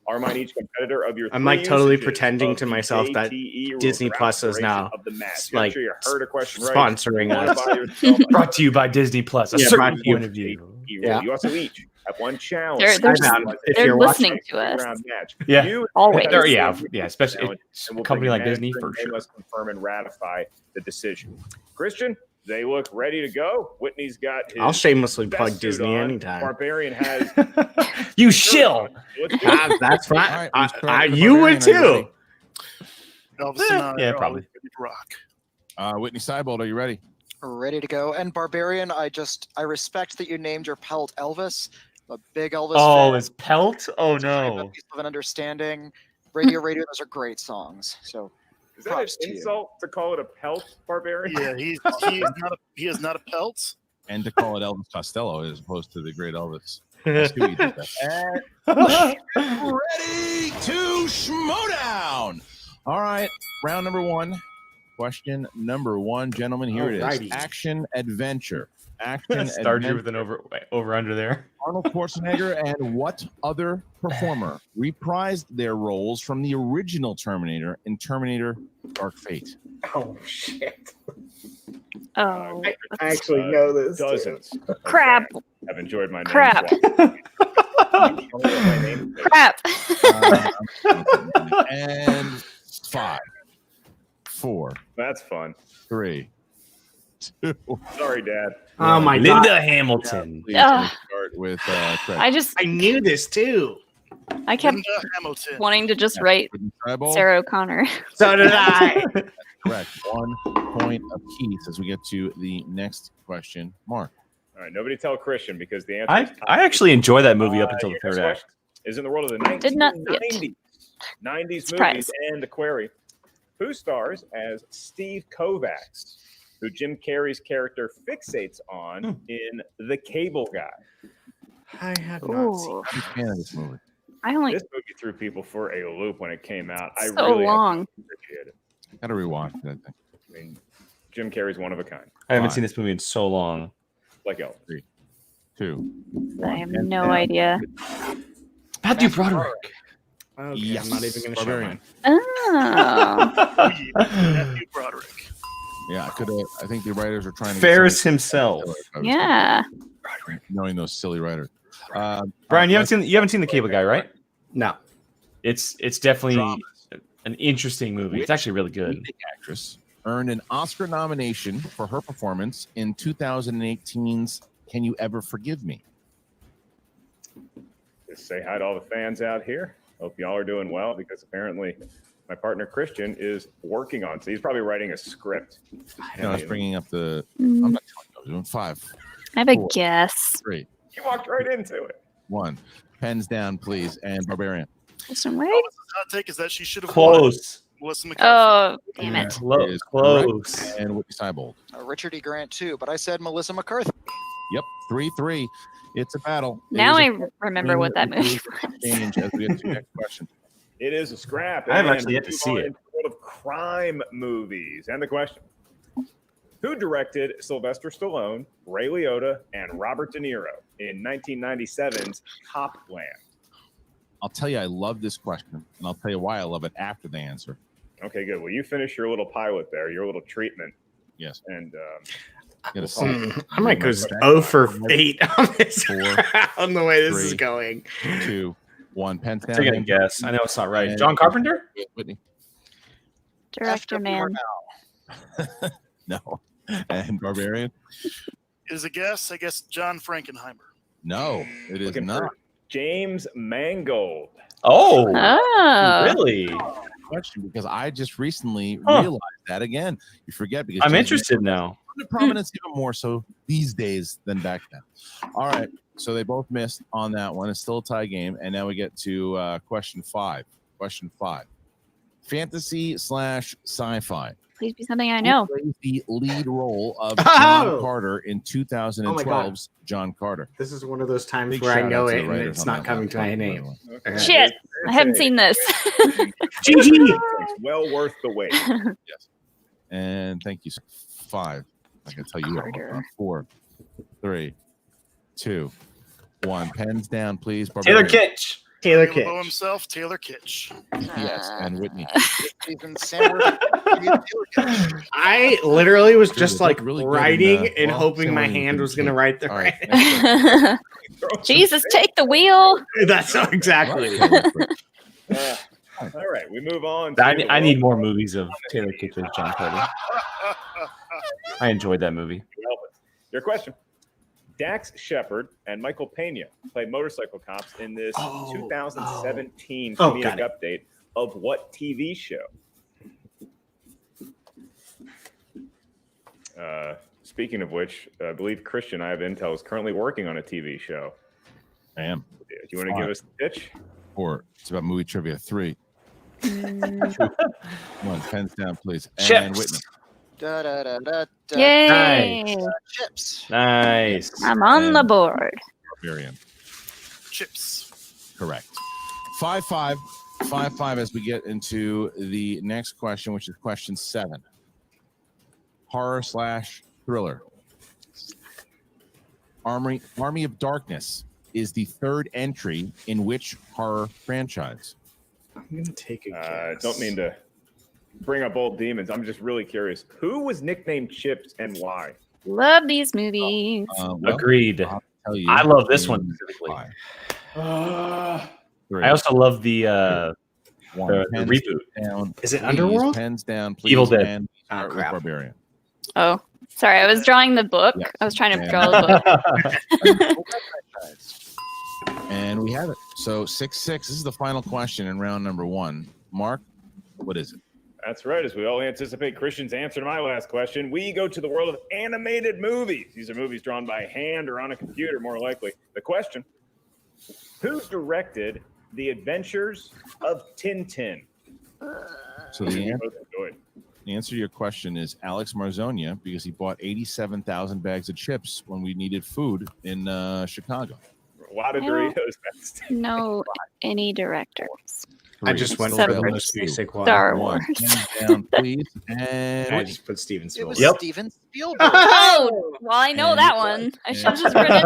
Speaker 13: Remind each competitor of your
Speaker 3: I'm like totally
Speaker 13: usages
Speaker 3: pretending
Speaker 13: of
Speaker 3: to
Speaker 13: the
Speaker 3: myself that
Speaker 13: JTE rules
Speaker 3: Disney
Speaker 13: or
Speaker 3: Plus is now
Speaker 13: of the match.
Speaker 3: like
Speaker 13: Make sure you heard a question right.
Speaker 3: sponsoring
Speaker 13: You wanna
Speaker 3: us.
Speaker 13: buy yourself a
Speaker 1: Brought to you by Disney Plus. A
Speaker 3: Yeah,
Speaker 1: certain
Speaker 3: brought to you.
Speaker 1: point of view.
Speaker 13: JTE rule.
Speaker 3: Yeah.
Speaker 13: You also each have one challenge.
Speaker 2: They're listening to us.
Speaker 1: Yeah.
Speaker 13: You
Speaker 2: Always.
Speaker 1: Yeah, especially
Speaker 13: challenge, and
Speaker 1: a
Speaker 13: we'll
Speaker 1: company
Speaker 13: bring
Speaker 1: like
Speaker 13: a
Speaker 1: Disney
Speaker 13: manager,
Speaker 1: for
Speaker 13: and they
Speaker 1: sure.
Speaker 13: must confirm and ratify the decision. Christian, they look ready to go. Whitney's got his
Speaker 3: I'll shamelessly
Speaker 13: best
Speaker 3: plug
Speaker 13: suit
Speaker 3: Disney
Speaker 13: on.
Speaker 3: anytime.
Speaker 13: Barbarian has
Speaker 1: You shill.
Speaker 3: That's fine.
Speaker 4: All right, let's start with the
Speaker 3: You would
Speaker 4: Barbarian. Are you
Speaker 3: too.
Speaker 5: Elvis and I
Speaker 1: Yeah,
Speaker 5: are
Speaker 1: probably.
Speaker 5: always ready to rock.
Speaker 4: Whitney Seibold, are you ready?
Speaker 8: Ready to go. And Barbarian, I respect that you named your pelt Elvis. I'm a big Elvis
Speaker 1: Oh,
Speaker 8: fan.
Speaker 1: his pelt? Oh
Speaker 8: A
Speaker 1: no.
Speaker 8: piece of an understanding. Radio, those are great songs. So
Speaker 13: Is that an
Speaker 8: props to you.
Speaker 13: insult to call it a pelt, Barbarian?
Speaker 5: Yeah, he is not a pelt.
Speaker 4: And to call it Elvis Costello as opposed to the great Elvis. Let's do it. Ready to schmodown. All right, round number one. Question number one, gentlemen. Here it is.
Speaker 3: Alrighty.
Speaker 4: Action adventure. Action
Speaker 1: Started
Speaker 4: adventure.
Speaker 1: with an over under there.
Speaker 4: Arnold Schwarzenegger and what other performer reprised their roles from the original Terminator in Terminator Dark Fate?
Speaker 3: Oh shit!
Speaker 2: Oh,
Speaker 3: I actually know this.
Speaker 13: Dozens.
Speaker 2: crap.
Speaker 13: I've enjoyed my name
Speaker 2: Crap.
Speaker 13: swap. My name is.
Speaker 2: Crap.
Speaker 4: And 5, 4,
Speaker 13: That's fun.
Speaker 4: 3, 2.
Speaker 13: Sorry, Dad.
Speaker 3: Oh my
Speaker 1: Linda
Speaker 3: god!
Speaker 1: Hamilton.
Speaker 4: Please
Speaker 2: Ugh.
Speaker 4: start with Craig.
Speaker 3: I knew this too.
Speaker 2: I kept
Speaker 5: Linda Hamilton.
Speaker 2: wanting to just write
Speaker 4: Seibold?
Speaker 2: Sarah O'Connor.
Speaker 3: So did I.
Speaker 4: Correct. 1 point apiece as we get to the next question. Mark.
Speaker 13: All right, nobody tell Christian because the answer.
Speaker 1: I actually enjoy that movie up until the
Speaker 13: your
Speaker 1: third
Speaker 13: next
Speaker 1: act.
Speaker 13: question is in the world of the
Speaker 2: Did not see it.
Speaker 13: 90s
Speaker 2: Surprise.
Speaker 13: movies and the query. Who stars as Steve Kovacs, who Jim Carrey's character fixates on in The Cable Guy?
Speaker 3: I have not seen.
Speaker 2: Ooh,
Speaker 4: I'm a fan of this movie.
Speaker 2: I only
Speaker 13: This movie threw people for a loop when it came out. I
Speaker 2: so
Speaker 13: really
Speaker 2: long.
Speaker 13: appreciate it.
Speaker 4: Gotta rewatch that thing.
Speaker 13: I mean, Jim Carrey's one of a kind,
Speaker 1: I haven't
Speaker 4: Fine.
Speaker 1: seen this movie in so long.
Speaker 13: like Elvis.
Speaker 4: 3, 2.
Speaker 2: I have
Speaker 4: And
Speaker 2: no idea.
Speaker 1: Matthew Broderick.
Speaker 3: Okay,
Speaker 4: Yes.
Speaker 3: I'm not even going to show
Speaker 4: Barbarian.
Speaker 3: mine.
Speaker 2: Oh,
Speaker 5: Matthew Broderick.
Speaker 4: Yeah, I could have. I think the writers are trying to.
Speaker 1: Ferris himself.
Speaker 2: yeah.
Speaker 4: Knowing those silly writers.
Speaker 1: Brian, you haven't seen The Cable Guy, right?
Speaker 3: No.
Speaker 1: It's definitely an interesting movie. It's actually really good.
Speaker 4: Leading actress earned an Oscar nomination for her performance in 2018's "Can You Ever Forgive Me?"
Speaker 13: Just say hi to all the fans out here. Hope y'all are doing well because apparently my partner Christian is working on. So he's probably writing a script.
Speaker 4: No, I was bringing up the.
Speaker 2: Mm,
Speaker 4: I'm not telling you. I was doing 5,
Speaker 2: I have a
Speaker 4: 4,
Speaker 2: guess.
Speaker 4: 3,
Speaker 13: He walked right into it.
Speaker 4: 1. Pens down, please. And Barbarian.
Speaker 2: Listen, wait.
Speaker 5: Elvis's hot take is that she should have won.
Speaker 1: Close.
Speaker 5: Melissa McCarthy.
Speaker 2: Oh, damn it.
Speaker 1: Close.
Speaker 4: Is
Speaker 1: Close.
Speaker 4: correct. And Whitney Seibold.
Speaker 8: Richard E. Grant too, but I said Melissa McCarthy.
Speaker 4: Yep, 3-3. It's a battle. It
Speaker 2: Now
Speaker 4: is
Speaker 2: I
Speaker 4: a
Speaker 2: remember what that movie was.
Speaker 4: change as we get to the next question.
Speaker 13: It is a scrap.
Speaker 1: I have
Speaker 13: and
Speaker 1: actually yet to
Speaker 13: move
Speaker 1: see
Speaker 13: on
Speaker 1: it.
Speaker 13: into the world of crime movies. And the question. Who directed Sylvester Stallone, Ray Liotta, and Robert De Niro in 1997's Cop Land?
Speaker 4: I'll tell you, I love this question, and I'll tell you why I love it after the answer.
Speaker 13: Okay, good. Well, you finish your little pilot there, your little treatment.
Speaker 4: Yes.
Speaker 13: And
Speaker 3: I might go 0 for 8 on this on the way this is
Speaker 4: 3,
Speaker 3: going.
Speaker 4: 2, 1. Pens down.
Speaker 1: Taking a guess. I know it's not right. John Carpenter?
Speaker 4: Whitney.
Speaker 2: Director man.
Speaker 4: No. And Barbarian?
Speaker 5: It is a guess. I guess John Frankenheimer.
Speaker 4: No, it is
Speaker 13: Looking
Speaker 4: not.
Speaker 13: for James Mangold.
Speaker 1: Oh,
Speaker 2: really?
Speaker 4: Question, because I just recently realized that again. You forget because
Speaker 1: I'm interested now.
Speaker 4: The prominence even more so these days than back then. All right, so they both missed on that one. It's still a tie game, and now we get to question 5. Question 5: fantasy / sci-fi.
Speaker 2: Please be something I know.
Speaker 4: Who plays the lead role of John Carter in 2012's John Carter?
Speaker 3: This is one of those times
Speaker 4: Big
Speaker 3: where I
Speaker 4: shout
Speaker 3: know
Speaker 4: out to
Speaker 3: it
Speaker 4: the
Speaker 3: and
Speaker 4: writers
Speaker 3: it's
Speaker 4: on
Speaker 3: not
Speaker 4: that
Speaker 3: coming to
Speaker 4: one.
Speaker 3: my name.
Speaker 13: Okay.
Speaker 2: Shit, I haven't seen this.
Speaker 3: GG.
Speaker 13: Well worth the wait.
Speaker 4: Yes. And thank you. 5. I can tell you all. 4, 3, 2, 1. Pens down, please.
Speaker 1: Taylor
Speaker 4: Barbarian.
Speaker 1: Kitsch.
Speaker 3: Taylor
Speaker 5: Rambo
Speaker 3: Kitsch.
Speaker 5: himself, Taylor Kitsch.
Speaker 4: Yes, and Whitney.
Speaker 8: Even Taylor Kitsch.
Speaker 3: I literally was just
Speaker 4: they're
Speaker 3: like
Speaker 4: really good
Speaker 3: writing
Speaker 4: in,
Speaker 3: and
Speaker 4: well,
Speaker 3: hoping my
Speaker 4: Taylor
Speaker 3: hand
Speaker 4: and
Speaker 3: was going to
Speaker 4: Kitsch.
Speaker 3: write the
Speaker 4: All
Speaker 3: right.
Speaker 4: right,
Speaker 2: Jesus, take the wheel.
Speaker 3: That's so exactly.
Speaker 13: All right, we move on.
Speaker 1: I need more movies of Taylor Kitsch as John Carter. I enjoyed that movie.
Speaker 13: Your question. Dax Shepard and Michael Pena play motorcycle cops in this 2017 comedic update of what TV show? Speaking of which, I believe Christian, I have intel, is currently working on a TV show.
Speaker 4: I am.
Speaker 13: Do you want to give us the pitch?
Speaker 4: 4. It's about movie trivia. 3, 2, 1. Pens down, please. And
Speaker 1: Chips.
Speaker 4: Whitney.
Speaker 8: Da, da, da, da, da.
Speaker 2: Yay.
Speaker 8: Chips.
Speaker 1: Nice.
Speaker 2: I'm on the board.
Speaker 4: Barbarian.
Speaker 5: Chips.
Speaker 4: Correct. 5-5. 5-5 as we get into the next question, which is question 7. Horror / thriller. Army of Darkness is the 3rd entry in which horror franchise?
Speaker 3: I'm going to take a guess.
Speaker 13: Don't mean to bring up old demons. I'm just really curious. Who was nicknamed Chips and why?
Speaker 2: Love these movies.
Speaker 4: Well,
Speaker 1: Agreed.
Speaker 4: I'll tell you
Speaker 1: I love this
Speaker 4: in
Speaker 1: one specifically.
Speaker 4: 5. 3,
Speaker 1: I also love the
Speaker 4: 1.
Speaker 1: the
Speaker 4: Pens
Speaker 1: reboot.
Speaker 4: down,
Speaker 3: Is it
Speaker 4: please.
Speaker 3: Underworld?
Speaker 4: Pens down, please.
Speaker 1: Evil Dead.
Speaker 4: And start with
Speaker 3: crap.
Speaker 4: Barbarian.
Speaker 2: Oh, sorry. I was drawing the book.
Speaker 4: Yes.
Speaker 2: I was trying to
Speaker 4: And-
Speaker 2: draw the book.
Speaker 4: And we have it. So 6-6. This is the final question in round number 1. Mark, what is it?
Speaker 13: That's right. As we all anticipate Christian's answer to my last question, we go to the world of animated movies. These are movies drawn by hand or on a computer, more likely. The question: who directed The Adventures of Tintin?
Speaker 4: So the answer to your question is Alex Marzonia, because he bought 87,000 bags of chips when we needed food in Chicago.
Speaker 13: A lot of
Speaker 2: I don't
Speaker 13: Doritos. That's
Speaker 2: know any directors.
Speaker 3: I just went for the most basic one.
Speaker 2: Star
Speaker 4: 1.
Speaker 2: Wars.
Speaker 4: Hands down, please. And
Speaker 3: I just put Steven
Speaker 8: It
Speaker 3: Spielberg.
Speaker 8: was Steven Spielberg.
Speaker 2: Oh, well, I know
Speaker 4: And-
Speaker 2: that one. I should have
Speaker 4: and-
Speaker 2: just written it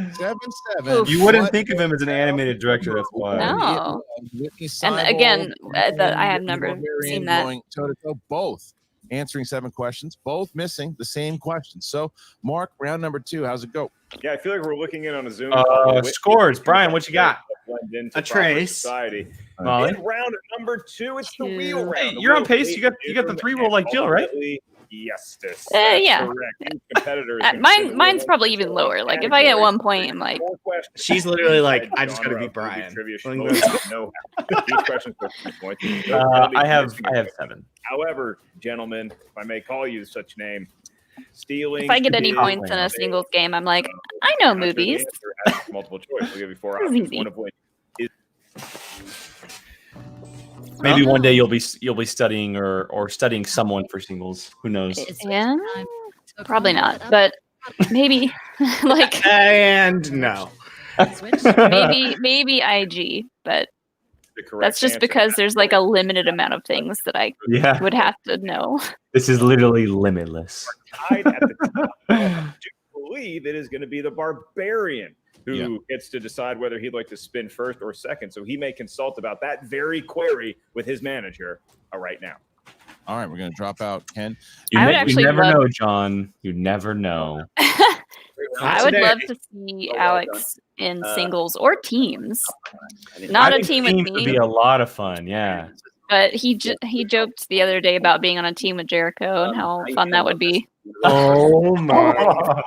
Speaker 2: down.
Speaker 4: 7-7.
Speaker 1: You wouldn't think of him as an animated director. That's why.
Speaker 2: No.
Speaker 4: Whitney
Speaker 2: And
Speaker 4: Seibold
Speaker 2: again,
Speaker 4: and
Speaker 2: I have
Speaker 4: Whitney
Speaker 2: never
Speaker 4: Barbarian
Speaker 2: seen that.
Speaker 4: Going toe-to-toe, both answering 7 questions, both missing the same question. So, Mark, round number 2, how's it go?
Speaker 13: Yeah, I feel like we're looking in on a Zoom. call.
Speaker 1: Scores. Brian, what you got?
Speaker 13: Blend into
Speaker 3: A
Speaker 13: proper
Speaker 3: trace.
Speaker 13: Society.
Speaker 1: Molly?
Speaker 13: In round number 2, it's the wheel round.
Speaker 1: Hey,
Speaker 13: The
Speaker 1: you're on
Speaker 13: wheel
Speaker 1: pace.
Speaker 13: of
Speaker 1: You got the
Speaker 13: doom
Speaker 1: 3 roll like
Speaker 13: and
Speaker 1: Jill, right?
Speaker 13: ultimately, yes, this.
Speaker 2: Yeah.
Speaker 13: Correct. Each competitor is
Speaker 2: Mine's probably even lower. Like if I get 1 point, I'm like,
Speaker 13: 4 questions.
Speaker 3: She's literally like, I just
Speaker 13: Genre
Speaker 3: gotta beat
Speaker 13: of
Speaker 3: Brian.
Speaker 13: movie trivia
Speaker 3: Like,
Speaker 13: schmoes know how. These questions are 3 points.
Speaker 1: I have 7.
Speaker 13: However, gentlemen, if I may call you such name, stealing.
Speaker 2: if I get any
Speaker 13: is
Speaker 2: points in a singles game, I'm like, I know
Speaker 13: not sure the
Speaker 2: movies.
Speaker 13: answer has multiple choice. We'll give you 4
Speaker 2: This is
Speaker 13: options.
Speaker 2: easy.
Speaker 13: One of which is
Speaker 1: Maybe one day you'll be studying or studying someone for singles. Who knows?
Speaker 2: Yeah, probably not, but maybe like
Speaker 3: And no.
Speaker 2: maybe IG, but
Speaker 13: the correct
Speaker 2: That's just
Speaker 13: answer.
Speaker 2: because there's like a limited amount of things that I
Speaker 1: Yeah.
Speaker 2: would have to know.
Speaker 1: This is literally limitless.
Speaker 13: Tied at the top. I do believe it is going to be the Barbarian who gets to decide whether he'd like to spin first or second. So he may consult about that very query with his manager right now.
Speaker 4: All right, we're going to drop out Ken.
Speaker 2: I would
Speaker 1: You
Speaker 2: actually
Speaker 1: never
Speaker 2: love-
Speaker 1: know, John. You never know.
Speaker 2: I would love to see Alex in singles or teams. Not
Speaker 1: I
Speaker 2: a
Speaker 1: think
Speaker 2: team with
Speaker 1: teams would
Speaker 2: me,
Speaker 1: be a lot of fun. Yeah.
Speaker 2: but he joked the other day about being on a team with Jericho and how fun that would be.
Speaker 3: Oh my!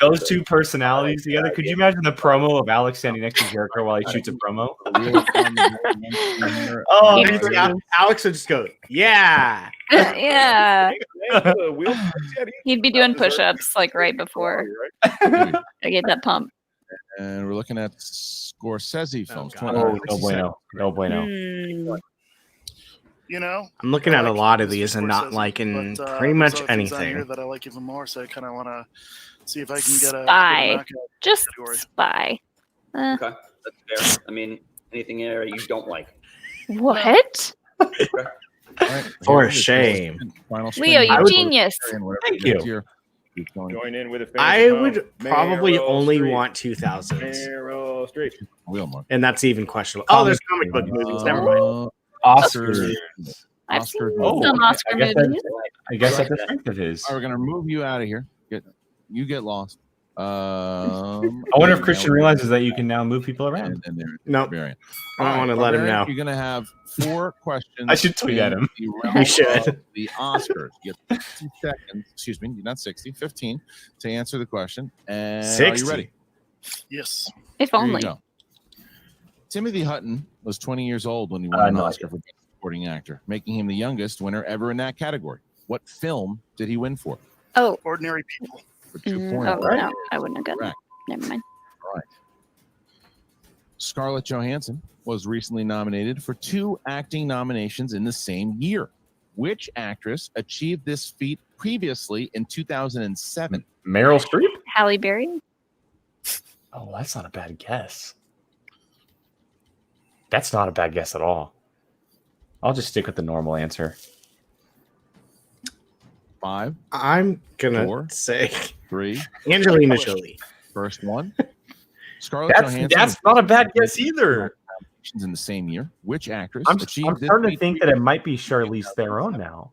Speaker 1: Those two personalities together. Could you imagine the promo of Alex standing next to Jericho while he shoots a promo?
Speaker 3: Oh, Alex would just go, yeah.
Speaker 2: Yeah. He'd be doing push-ups like right before I get that pump.
Speaker 4: And we're looking at Scorsese films.
Speaker 1: Oh, no bueno. No bueno.
Speaker 5: You know,
Speaker 3: I'm looking at a lot of these and not
Speaker 5: Scorsese,
Speaker 3: liking
Speaker 5: but,
Speaker 3: pretty
Speaker 5: there's
Speaker 3: much
Speaker 5: other things on
Speaker 3: anything.
Speaker 5: here that I like even more, so I kind of want to see if I can get a
Speaker 2: Spy.
Speaker 5: knockout
Speaker 2: Just
Speaker 5: category.
Speaker 2: spy.
Speaker 7: Okay, that's fair. I mean, anything there you don't like.
Speaker 2: What?
Speaker 3: For shame.
Speaker 2: Leo, you genius.
Speaker 1: Thank you.
Speaker 13: Join in with a fan
Speaker 3: I
Speaker 13: at home.
Speaker 3: would probably
Speaker 13: Meryl
Speaker 3: only
Speaker 13: Streep.
Speaker 3: want 2000s.
Speaker 13: Meryl Streep.
Speaker 3: And that's even questionable. Oh, there's comic book movies. Never mind.
Speaker 1: Oscars.
Speaker 2: I've seen
Speaker 1: Oh,
Speaker 2: some Oscar
Speaker 1: I guess
Speaker 2: movies.
Speaker 1: I guess that's the strength of his.
Speaker 4: All right, we're going to move you out of here. You get lost.
Speaker 1: I wonder if Christian realizes that you can now move people around.
Speaker 3: No,
Speaker 4: Barbarian.
Speaker 3: I don't want to let him know.
Speaker 4: You're going to have 4 questions.
Speaker 1: I should tweet at him.
Speaker 3: You should.
Speaker 4: The Oscars. You get 50 seconds. Excuse me, not 60, 15 to answer the question. And
Speaker 3: 60.
Speaker 4: are you ready?
Speaker 5: Yes.
Speaker 2: If
Speaker 4: Here you
Speaker 2: only.
Speaker 4: go. Timothy Hutton was 20 years old when he won an
Speaker 1: no
Speaker 4: Oscar for Best Supporting Actor, making him the youngest winner ever in that category. What film did he win for?
Speaker 2: Oh.
Speaker 5: Ordinary People.
Speaker 4: For 2
Speaker 2: Oh,
Speaker 4: points.
Speaker 2: no, I wouldn't have gotten
Speaker 4: Correct.
Speaker 2: it. Never mind.
Speaker 4: All right. Scarlett Johansson was recently nominated for 2 acting nominations in the same year. Which actress achieved this feat previously in 2007?
Speaker 1: Meryl Streep?
Speaker 2: Halle Berry?
Speaker 1: Oh, that's not a bad guess. That's not a bad guess at all. I'll just stick with the normal answer.
Speaker 4: 5.
Speaker 3: I'm gonna
Speaker 4: 4,
Speaker 3: say
Speaker 4: 3.
Speaker 3: Angelina Jolie.
Speaker 4: First one. Scarlett Johansson.
Speaker 1: That's not a bad guess either.
Speaker 4: In the same year, which actress
Speaker 1: I'm
Speaker 4: achieved this
Speaker 1: starting to
Speaker 4: feat
Speaker 1: think that it might be Charlize Theron now.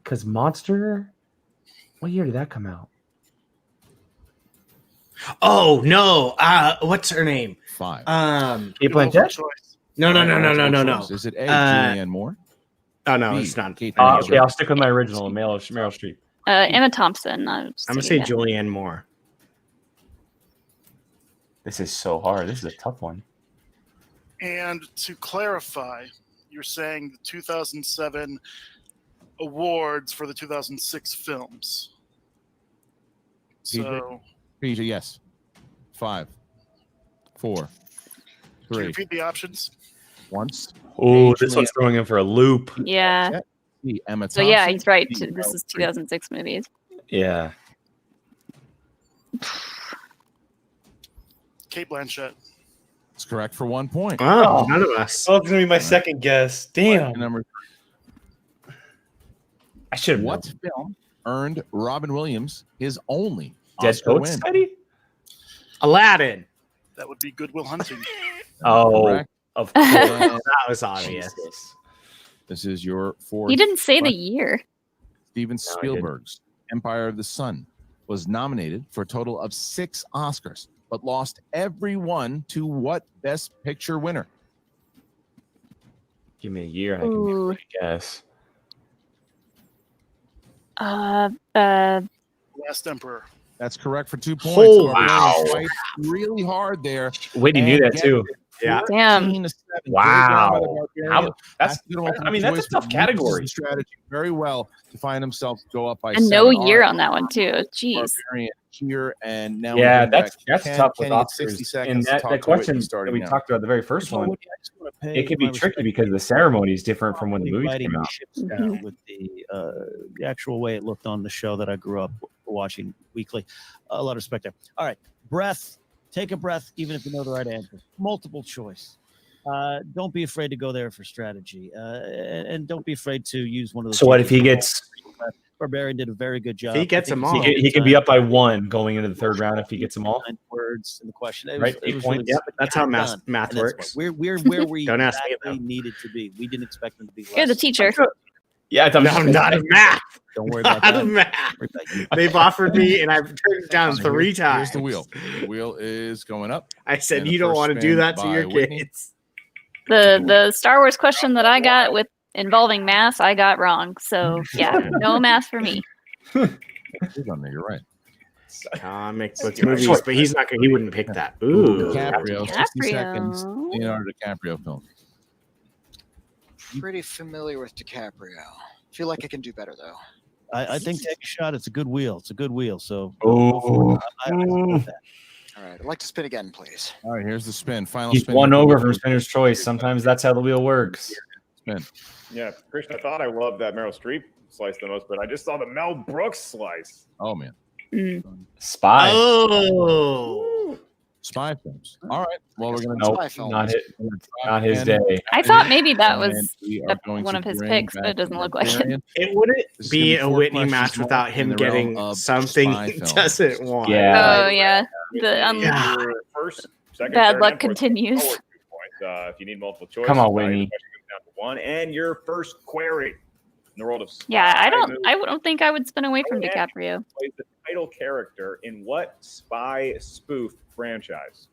Speaker 1: Because Monster, what year did that come out?
Speaker 3: Oh no! What's her name?
Speaker 4: 5.
Speaker 1: Kate Blanchett?
Speaker 3: No.
Speaker 4: Is it A, Julianne Moore?
Speaker 3: Oh no,
Speaker 4: B,
Speaker 3: it's not.
Speaker 4: Kate
Speaker 1: Okay,
Speaker 4: Blanchett.
Speaker 1: I'll stick with my original, Meryl Streep.
Speaker 2: Emma Thompson. I'm
Speaker 3: gonna say Julianne Moore.
Speaker 1: This is so hard. This is a tough one.
Speaker 5: And to clarify, you're saying the 2007 awards for the 2006 films. So,
Speaker 4: Peter, yes. 5, 4,
Speaker 5: can you
Speaker 4: 3.
Speaker 5: repeat the options?
Speaker 4: Once.
Speaker 1: Oh, this one's throwing him for a loop.
Speaker 2: Yeah.
Speaker 4: Emma
Speaker 2: So yeah,
Speaker 4: Thompson,
Speaker 2: he's right.
Speaker 4: B,
Speaker 2: This
Speaker 4: Meryl
Speaker 2: is
Speaker 4: Streep.
Speaker 2: 2006 movies.
Speaker 1: Yeah.
Speaker 5: Kate Blanchett.
Speaker 4: It's correct for 1 point.
Speaker 3: Oh, none of us.
Speaker 1: Oh, it's gonna be my second guess. Damn.
Speaker 4: Number
Speaker 1: I should have.
Speaker 4: What film earned Robin Williams his only
Speaker 1: Dead
Speaker 4: Oscar
Speaker 1: Poet
Speaker 4: win?
Speaker 1: Society?
Speaker 3: Aladdin.
Speaker 5: That would be Good Will Hunting.
Speaker 1: Oh,
Speaker 4: Correct.
Speaker 1: of course.
Speaker 3: That was obvious.
Speaker 4: This is your 4th.
Speaker 2: He didn't say the
Speaker 4: question.
Speaker 2: year.
Speaker 4: Steven
Speaker 1: didn't.
Speaker 4: Spielberg's Empire of the Sun was nominated for a total of 6 Oscars, but lost every one to what Best Picture winner?
Speaker 1: Give me a year and I
Speaker 2: Ooh.
Speaker 1: can guess.
Speaker 5: Last Emperor.
Speaker 4: That's correct for 2 points.
Speaker 3: Oh,
Speaker 4: Barbarian
Speaker 3: wow.
Speaker 4: fight really hard there.
Speaker 1: Whitney knew
Speaker 4: And
Speaker 1: that
Speaker 4: get
Speaker 1: too.
Speaker 3: Yeah.
Speaker 2: Damn.
Speaker 4: 14 to 7.
Speaker 1: Wow.
Speaker 4: Great job by the Barbarian.
Speaker 1: That's
Speaker 4: Good multiple
Speaker 1: I mean, that's a
Speaker 4: choice,
Speaker 1: tough
Speaker 4: but
Speaker 1: category.
Speaker 4: uses Strategy very well to find himself go up by
Speaker 2: And
Speaker 4: 7.
Speaker 2: no
Speaker 4: All
Speaker 2: year
Speaker 4: right,
Speaker 2: on that one too. Jeez.
Speaker 4: Barbarian here and now
Speaker 1: Yeah,
Speaker 4: we bring back
Speaker 1: that's
Speaker 4: Ken.
Speaker 1: tough with
Speaker 4: Kenny at 60
Speaker 1: Oscars. And
Speaker 4: seconds to
Speaker 1: that
Speaker 4: talk
Speaker 1: the
Speaker 4: to
Speaker 1: question
Speaker 4: Whitney
Speaker 1: that
Speaker 4: starting
Speaker 1: we
Speaker 4: now.
Speaker 1: talked about the very first one,
Speaker 9: Woody, I just wanna pay
Speaker 1: it can be
Speaker 9: my
Speaker 1: tricky
Speaker 9: respect
Speaker 1: because the ceremony is different from when the movies
Speaker 9: lighting
Speaker 1: came out.
Speaker 9: ships down with the actual way it looked on the show that I grew up watching weekly. A lot of respect there. All right, breath. Take a breath, even if you know the right answer. Multiple choice. Don't be afraid to go there for strategy, and don't be afraid to use one of those.
Speaker 1: So what if he gets?
Speaker 9: Barbarian did a very good job.
Speaker 3: If he gets them all,
Speaker 1: he can be up by 1 going into the third round if he gets them all.
Speaker 9: 9 words in the question.
Speaker 1: Right, 8 points.
Speaker 3: Yep, that's how math works.
Speaker 9: We're where we
Speaker 3: Don't ask me
Speaker 9: exactly needed to be. We didn't expect them to be less.
Speaker 2: You're the teacher.
Speaker 1: Yeah, I thought
Speaker 3: No, not of math.
Speaker 9: Don't worry about
Speaker 3: Not
Speaker 9: that.
Speaker 3: of math. They've offered me, and I've turned it down 3 times.
Speaker 4: Here's the wheel. The wheel is going up.
Speaker 3: I said
Speaker 4: And the
Speaker 3: you don't
Speaker 4: first
Speaker 3: want to do
Speaker 4: spin
Speaker 3: that to
Speaker 4: by
Speaker 3: your
Speaker 4: Witney.
Speaker 3: kids.
Speaker 2: The Star Wars question that I got with involving math, I got wrong. So yeah, no math for me.
Speaker 4: He's on there. You're right.
Speaker 3: Comic book movies, but he's not. He wouldn't pick that. Ooh,
Speaker 4: DiCaprio, 60
Speaker 2: DiCaprio.
Speaker 4: seconds. Leonardo DiCaprio film.
Speaker 8: Pretty familiar with DiCaprio. Feel like I can do better though.
Speaker 9: I think take a shot. It's a good wheel. It's a good wheel. So
Speaker 1: Oh,
Speaker 9: I support that.
Speaker 8: All right, I'd like to spin again, please.
Speaker 4: All right, here's the spin. Final
Speaker 1: he's
Speaker 4: spin.
Speaker 1: 1 over from spinner's choice. Sometimes that's how the wheel works.
Speaker 4: Spin.
Speaker 13: Yeah, Christian, I thought I loved that Meryl Streep slice the most, but I just saw the Mel Brooks slice.
Speaker 4: Oh man.
Speaker 1: Spy.
Speaker 3: Oh,
Speaker 4: Spy films. All right. Well, we're gonna
Speaker 1: Nope, not his day.
Speaker 2: I thought maybe that was
Speaker 4: And we are going
Speaker 2: one
Speaker 4: to
Speaker 2: of his
Speaker 4: bring
Speaker 2: picks, but
Speaker 4: back
Speaker 2: it doesn't look like it.
Speaker 4: Barbarian.
Speaker 3: it wouldn't
Speaker 4: This is
Speaker 3: be
Speaker 4: gonna
Speaker 3: a
Speaker 4: be 4
Speaker 3: Whitney
Speaker 4: questions
Speaker 3: match
Speaker 4: more
Speaker 3: without
Speaker 4: in
Speaker 3: him
Speaker 4: the
Speaker 3: getting
Speaker 4: realm of
Speaker 3: something
Speaker 4: spy
Speaker 3: he
Speaker 4: films.
Speaker 3: doesn't want.
Speaker 1: Yeah.
Speaker 2: Oh yeah, the
Speaker 13: Your first, second,
Speaker 2: bad
Speaker 13: third,
Speaker 2: luck
Speaker 13: and fourth
Speaker 2: continues.
Speaker 13: forward 2 points. If you need multiple choice,
Speaker 1: Come on,
Speaker 13: the
Speaker 1: Witney.
Speaker 13: question comes down to 1, and your first query in the world of spy
Speaker 2: Yeah, I don't
Speaker 13: movies
Speaker 2: think I would spin away from DiCaprio.
Speaker 13: plays the title character in what spy spoof franchise?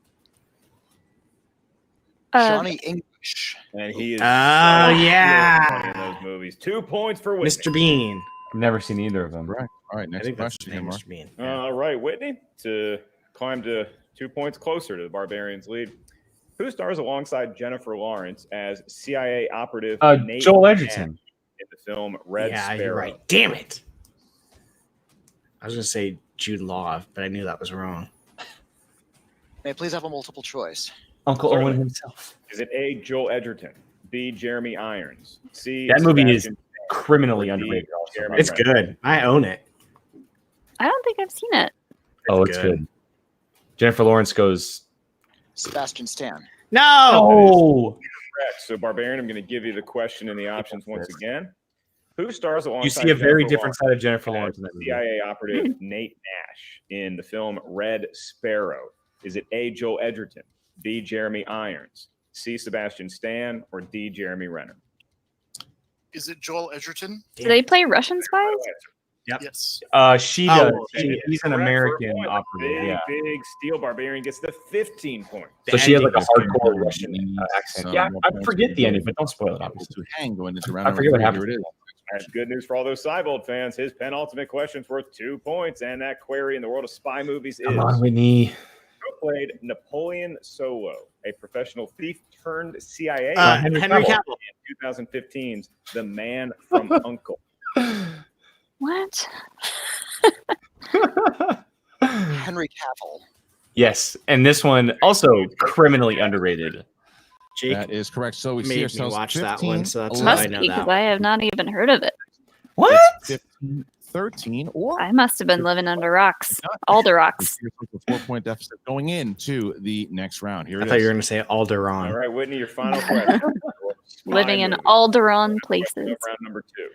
Speaker 8: Johnny English.
Speaker 13: And he is
Speaker 3: Oh, yeah.
Speaker 13: funny in those movies. 2 points for Whitney.
Speaker 3: Mr. Bean.
Speaker 1: I've never seen either of them.
Speaker 4: Right. All right.
Speaker 3: I
Speaker 4: Next
Speaker 3: think that's
Speaker 4: question
Speaker 3: his
Speaker 4: here,
Speaker 3: name,
Speaker 4: Mark.
Speaker 3: Mr. Bean.
Speaker 13: All right, Whitney, to climb to 2 points closer to the Barbarians' lead. Who stars alongside Jennifer Lawrence as CIA operative Nate
Speaker 1: Joel
Speaker 13: Nash
Speaker 1: Edgerton.
Speaker 13: in the film Red
Speaker 3: Yeah,
Speaker 13: Sparrow?
Speaker 3: you're right. Damn it. I was going to say Jude Law, but I knew that was wrong.
Speaker 8: May I please have a multiple choice?
Speaker 1: Uncle
Speaker 13: Certainly.
Speaker 1: Owen himself.
Speaker 13: Is it A, Joel Edgerton, B, Jeremy Irons, C,
Speaker 1: That movie is
Speaker 13: Sebastian
Speaker 1: criminally
Speaker 13: or D,
Speaker 1: underrated. Also.
Speaker 13: Jeremy
Speaker 3: It's
Speaker 13: Renner?
Speaker 3: good. I own it.
Speaker 2: I don't think I've seen it.
Speaker 1: It's good. Jennifer Lawrence goes.
Speaker 8: Sebastian Stan.
Speaker 3: No.
Speaker 1: Oh,
Speaker 13: Correct. So, Barbarian, I'm going to give you the question and the options once again. Who stars alongside
Speaker 1: you see a very
Speaker 13: Jennifer
Speaker 1: different
Speaker 13: Lawrence
Speaker 1: side of Jennifer
Speaker 13: as
Speaker 1: Lawrence in that movie.
Speaker 13: CIA operative Nate Nash in the film Red Sparrow? Is it A, Joel Edgerton, B, Jeremy Irons, C, Sebastian Stan, or D, Jeremy Renner?
Speaker 5: Is it Joel Edgerton?
Speaker 2: Do they play Russian spies?
Speaker 3: Yep.
Speaker 5: Yes.
Speaker 1: She
Speaker 3: Oh,
Speaker 1: does. He's an
Speaker 13: Correct for a
Speaker 1: American
Speaker 13: point.
Speaker 1: operative.
Speaker 13: Big,
Speaker 1: Yeah.
Speaker 13: big steal. Barbarian gets the 15 points.
Speaker 1: So she has like a
Speaker 4: This game
Speaker 1: hardcore
Speaker 4: will
Speaker 1: Russian
Speaker 4: be
Speaker 1: accent.
Speaker 4: some
Speaker 1: Yeah,
Speaker 4: more
Speaker 1: I
Speaker 4: points
Speaker 1: forget
Speaker 4: for
Speaker 1: the ending,
Speaker 4: Witney.
Speaker 1: but don't spoil it.
Speaker 4: To
Speaker 1: Obviously,
Speaker 4: hang going into round
Speaker 1: I forget what
Speaker 4: number 3.
Speaker 1: happened.
Speaker 4: Here it is.
Speaker 13: I have good news for all those Seibold fans. His penultimate question's worth 2 points, and that query in the world of spy movies is:
Speaker 1: come on, Whitney.
Speaker 13: who played Napoleon Solo, a professional thief turned CIA
Speaker 3: Henry Cavill.
Speaker 13: in 2015's The Man from Uncle?
Speaker 2: What?
Speaker 8: Henry Cavill.
Speaker 1: Yes, and this one also criminally underrated.
Speaker 3: Jake
Speaker 4: That is correct. So we see
Speaker 3: made me
Speaker 4: ourselves
Speaker 3: watch
Speaker 4: 15,
Speaker 3: that one, so that's
Speaker 4: 11,
Speaker 3: how I
Speaker 2: Must
Speaker 3: know
Speaker 2: be
Speaker 3: that
Speaker 2: because
Speaker 3: one.
Speaker 2: I have not even heard of it.
Speaker 1: What?
Speaker 4: 15, 13, or
Speaker 2: I must have been living under rocks. All the rocks.
Speaker 4: a 4-point deficit going into the next round. Here
Speaker 3: I
Speaker 4: it
Speaker 3: thought
Speaker 4: is.
Speaker 3: you were going to say Alderon.
Speaker 13: All right, Whitney, your final question.
Speaker 2: Living in
Speaker 13: Spy movie.
Speaker 2: Alderon places.
Speaker 13: Round number 2.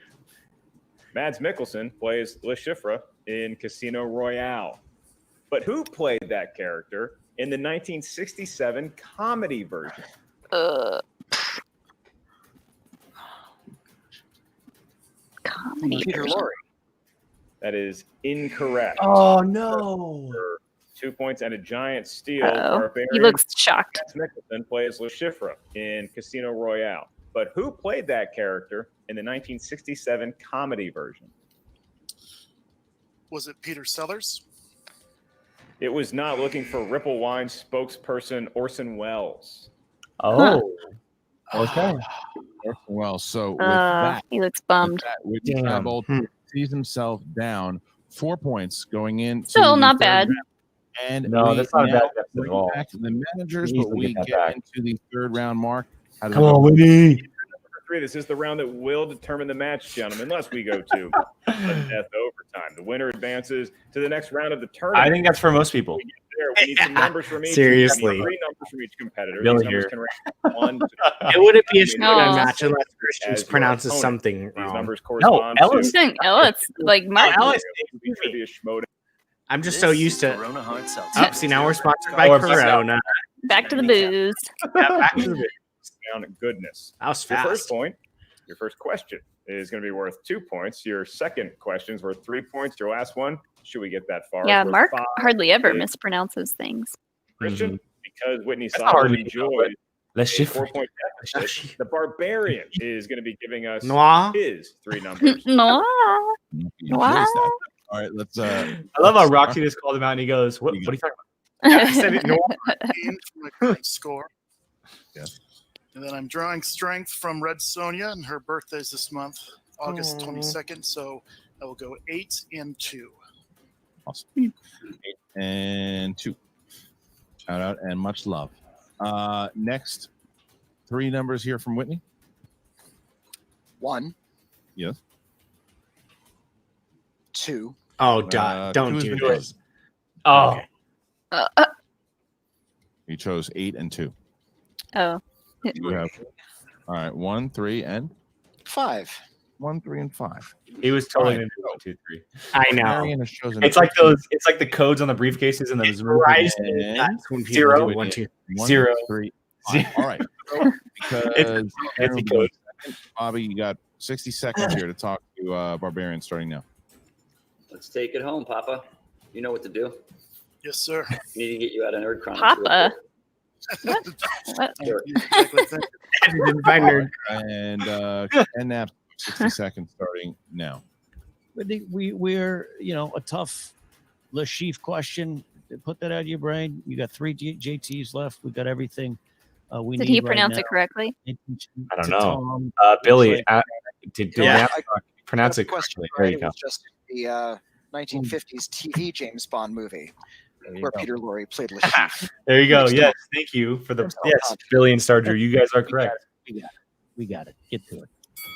Speaker 13: Mads Mikkelsen plays Le Chiffre in Casino Royale. But who played that character in the 1967 comedy version?
Speaker 2: Comedy.
Speaker 8: Peter
Speaker 2: version.
Speaker 8: Lorre.
Speaker 13: That is incorrect.
Speaker 1: Oh no!
Speaker 13: For 2 points and a giant steal.
Speaker 2: Uh-oh.
Speaker 13: Barbarian
Speaker 2: He looks shocked.
Speaker 13: Mads Mikkelsen plays Le Chiffre in Casino Royale. But who played that character in the 1967 comedy version?
Speaker 5: Was it Peter Sellers?
Speaker 13: It was not. Looking for Ripple Wine spokesperson Orson Welles.
Speaker 1: Oh, okay.
Speaker 4: Well, so with that,
Speaker 2: He looks bummed.
Speaker 4: Whitney
Speaker 3: Damn.
Speaker 4: Seibold sees himself down 4 points going in.
Speaker 2: Still not bad.
Speaker 4: And
Speaker 1: No,
Speaker 4: we
Speaker 1: that's not a
Speaker 4: now
Speaker 1: bad deficit at
Speaker 4: bring
Speaker 1: all.
Speaker 4: back to the managers,
Speaker 1: You
Speaker 4: but
Speaker 1: easily
Speaker 4: we
Speaker 1: get that
Speaker 4: get
Speaker 1: back.
Speaker 4: into the third round mark. How does
Speaker 1: Come
Speaker 4: it go?
Speaker 1: on, Whitney.
Speaker 13: Number 3. This is the round that will determine the match, gentlemen, unless we go to a death overtime. The winner advances to the next round of the tournament.
Speaker 1: I think that's for most people.
Speaker 13: We get here. We need some numbers from each.
Speaker 3: Seriously.
Speaker 13: We need 3 numbers from each competitor.
Speaker 1: Billy
Speaker 13: These numbers
Speaker 1: here.
Speaker 13: can range from 1 to
Speaker 3: It wouldn't be a
Speaker 13: No.
Speaker 3: showdown match unless
Speaker 13: as
Speaker 3: Christians
Speaker 13: your
Speaker 3: pronounces
Speaker 13: opponent.
Speaker 3: something
Speaker 13: These
Speaker 3: wrong.
Speaker 13: numbers correspond
Speaker 1: Ellis.
Speaker 13: to
Speaker 2: Ellis, like Mark.
Speaker 3: Ellis.
Speaker 13: It could be a schmodown.
Speaker 3: I'm just so used to.
Speaker 10: Corona Hard Seltzer.
Speaker 3: Oh, see, now we're sponsored by
Speaker 1: Oh, I'm sorry.
Speaker 3: Corona.
Speaker 2: Back to the booze.
Speaker 3: Yeah, back to the
Speaker 13: Goodness.
Speaker 3: That was
Speaker 13: Your
Speaker 3: fast.
Speaker 13: first point, your first question is going to be worth 2 points. Your second question is worth 3 points. Your last one, should we get that far?
Speaker 2: Yeah,
Speaker 13: is worth
Speaker 2: Mark
Speaker 13: 5.
Speaker 2: hardly ever
Speaker 13: Big.
Speaker 2: mispronounces things.
Speaker 13: Christian, because Whitney
Speaker 1: That's not hardly
Speaker 13: enjoyed
Speaker 1: Let's
Speaker 13: a
Speaker 1: shift.
Speaker 13: 4-point deficit, the Barbarian is going to be giving us
Speaker 3: Noir.
Speaker 13: his 3 numbers.
Speaker 2: No.
Speaker 4: Wow. All right, let's.
Speaker 1: I love how Roxy just called him out and he goes, "What are you talking about?"
Speaker 3: I said it normal.
Speaker 5: 15 for my current score.
Speaker 4: Yes.
Speaker 5: And then I'm drawing strength from Red Sonja, and her birthday's this month, August 22nd. So I will go 8 and 2.
Speaker 4: Awesome. 8 and 2. Shout out and much love. Next, 3 numbers here from Whitney.
Speaker 8: 1,
Speaker 4: Yes.
Speaker 8: 2.
Speaker 3: Oh,
Speaker 4: Two
Speaker 3: don't
Speaker 4: has
Speaker 3: do
Speaker 4: been
Speaker 3: this.
Speaker 1: Oh,
Speaker 3: Okay.
Speaker 4: You chose 8 and 2.
Speaker 2: Oh.
Speaker 4: You have. All right, 1, 3, and
Speaker 8: 5.
Speaker 4: 1, 3, and 5.
Speaker 1: he was totally
Speaker 4: All
Speaker 1: going
Speaker 4: right.
Speaker 1: to do 1, 2, 3.
Speaker 3: I know.
Speaker 4: Marion has chosen
Speaker 1: It's like those. It's like the codes on the briefcases and those.
Speaker 3: Right.
Speaker 4: And
Speaker 3: That's when people
Speaker 1: Zero.
Speaker 3: do 1, 2.
Speaker 4: 1,
Speaker 1: Zero.
Speaker 4: 3, 5. All right. Because
Speaker 1: It's
Speaker 4: Aaron
Speaker 1: a
Speaker 4: will
Speaker 1: code.
Speaker 4: go second. Bobby, you got 60 seconds here to talk to Barbarian starting now.
Speaker 7: Let's take it home, Papa. You know what to do.
Speaker 5: Yes, sir.
Speaker 7: We need to get you out of Nerd Chronicles.
Speaker 2: Papa. What?
Speaker 7: Sure.
Speaker 4: And nap 60 seconds starting now.
Speaker 9: We're a tough Lashif question. Put that out of your brain. You got 3 JTs left. We got everything we need.
Speaker 2: Did he
Speaker 9: right
Speaker 2: pronounce
Speaker 9: now.
Speaker 2: it correctly?
Speaker 1: I
Speaker 9: To
Speaker 1: don't know.
Speaker 9: Tom.
Speaker 1: Billy,
Speaker 9: Looks like-
Speaker 1: did
Speaker 3: Yeah.
Speaker 1: Nap pronounce it
Speaker 8: Question.
Speaker 1: correctly? There you
Speaker 8: It
Speaker 1: go.
Speaker 8: was just the 1950s TV James Bond movie where Peter Lorre played Lashif.
Speaker 1: There you go. Yes, thank you for the yes, Billy and Star Drew. You guys are correct.
Speaker 9: We got it. Get to it.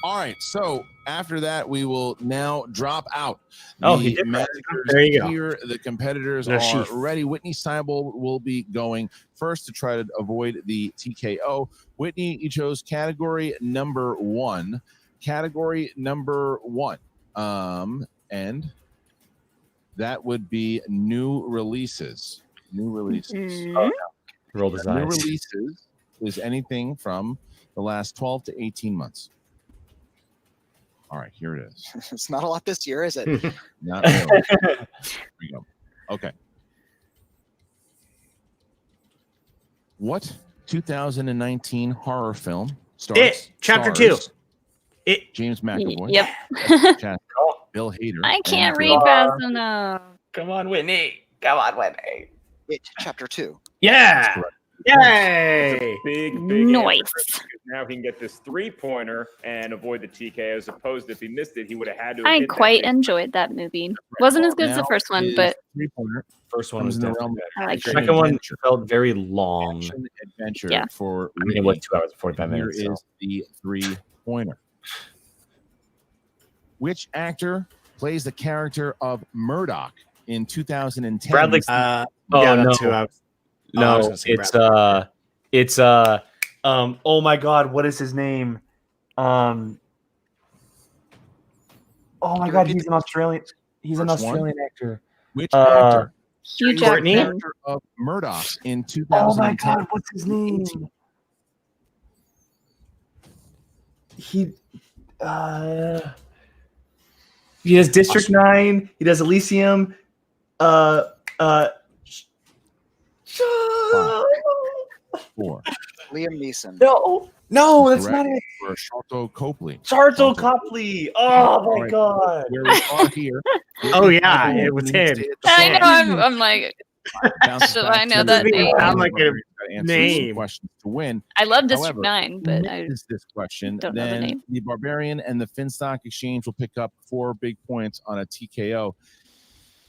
Speaker 4: All right. So after that, we will now drop out.
Speaker 1: Oh, he did.
Speaker 4: managers
Speaker 3: There you go.
Speaker 4: here. The competitors
Speaker 3: No
Speaker 4: are
Speaker 3: sheaf.
Speaker 4: ready. Whitney Seibold will be going first to try to avoid the TKO. Whitney, you chose category number 1. Category number 1. And that would be new releases. New releases.
Speaker 2: Mm.
Speaker 1: Roll his
Speaker 4: New
Speaker 1: eyes.
Speaker 4: releases is anything from the last 12 to 18 months. All right, here it is.
Speaker 8: It's not a lot this year, is it?
Speaker 4: Not really. Here we go. Okay. What 2019 horror film stars?
Speaker 3: It, Chapter 2. It.
Speaker 4: James McAvoy.
Speaker 2: Yep.
Speaker 4: Bill Hader.
Speaker 2: I can't
Speaker 4: and
Speaker 2: read fast enough.
Speaker 1: Come on, Whitney. Come on, Whitney.
Speaker 8: It, Chapter 2.
Speaker 3: Yeah.
Speaker 4: correct.
Speaker 3: Yay.
Speaker 13: Big
Speaker 2: Nice.
Speaker 13: answer, because now he can get this 3-pointer and avoid the TK, as opposed to if he missed it, he would have had to.
Speaker 2: I
Speaker 13: hit that
Speaker 2: quite
Speaker 13: big-
Speaker 2: enjoyed that movie. Wasn't as good as the
Speaker 4: Now
Speaker 2: first one,
Speaker 4: is
Speaker 2: but
Speaker 4: 3-pointer
Speaker 1: First one
Speaker 4: comes
Speaker 1: was
Speaker 4: in the
Speaker 1: definitely
Speaker 4: realm
Speaker 2: I
Speaker 1: better.
Speaker 2: like
Speaker 4: action
Speaker 2: it.
Speaker 1: Second one
Speaker 4: adventure.
Speaker 1: felt very long.
Speaker 4: Action adventure
Speaker 2: Yeah.
Speaker 4: for
Speaker 1: I mean, it was
Speaker 4: Whitney.
Speaker 1: 2 hours and 45
Speaker 4: Here
Speaker 1: minutes. So.
Speaker 4: is the 3-pointer. Which actor plays the character of Murdoch in 2010?
Speaker 1: Bradley.
Speaker 3: Oh,
Speaker 1: Oh,
Speaker 3: that's
Speaker 1: no.
Speaker 3: who I was. I
Speaker 1: No,
Speaker 3: was gonna say
Speaker 1: it's oh my god, what is his name? Oh my god, he's an Australian. He's an
Speaker 4: First one.
Speaker 1: Australian actor.
Speaker 4: Which
Speaker 1: Uh,
Speaker 4: actor
Speaker 2: Hugh
Speaker 4: plays the
Speaker 3: Courtney?
Speaker 2: Jackman.
Speaker 4: character of Murdoch in 2010?
Speaker 1: Oh my god, what's his name? He does District 9. He does Elysium.
Speaker 4: 4.
Speaker 8: Liam Neeson.
Speaker 1: No, that's
Speaker 4: Correct.
Speaker 1: not it.
Speaker 4: For Sharlto Copley.
Speaker 1: Charlton Copley. Oh my
Speaker 4: Alright.
Speaker 1: god.
Speaker 4: Where we are here.
Speaker 3: Oh, yeah, it was him.
Speaker 2: I know. I'm like, should I know that name?
Speaker 3: Sound like a name.
Speaker 4: Questions to win.
Speaker 2: I love District
Speaker 4: However,
Speaker 2: 9, but I
Speaker 4: Is this question?
Speaker 2: don't know the
Speaker 4: Then
Speaker 2: name.
Speaker 4: the Barbarian and the Finstock Exchange will pick up 4 big points on a TKO.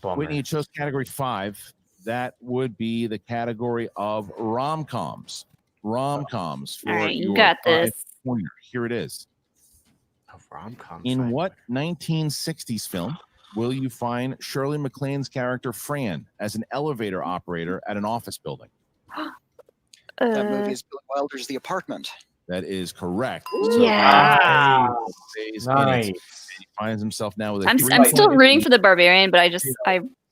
Speaker 1: Bummer.
Speaker 4: Whitney, you chose category 5. That would be the category of rom-coms. Rom-coms for
Speaker 2: all right, you
Speaker 4: your
Speaker 2: got this.
Speaker 4: 5-pointer. Here it is.
Speaker 3: Oh, rom-com.
Speaker 4: In what 1960s film will you find Shirley MacLaine's character Fran as an elevator operator at an office building?
Speaker 8: That movie is Billy Wilder's The Apartment.
Speaker 4: That is correct.
Speaker 2: Yeah.
Speaker 1: Nice.
Speaker 4: He finds himself now with a
Speaker 2: I'm still rooting for the Barbarian, but I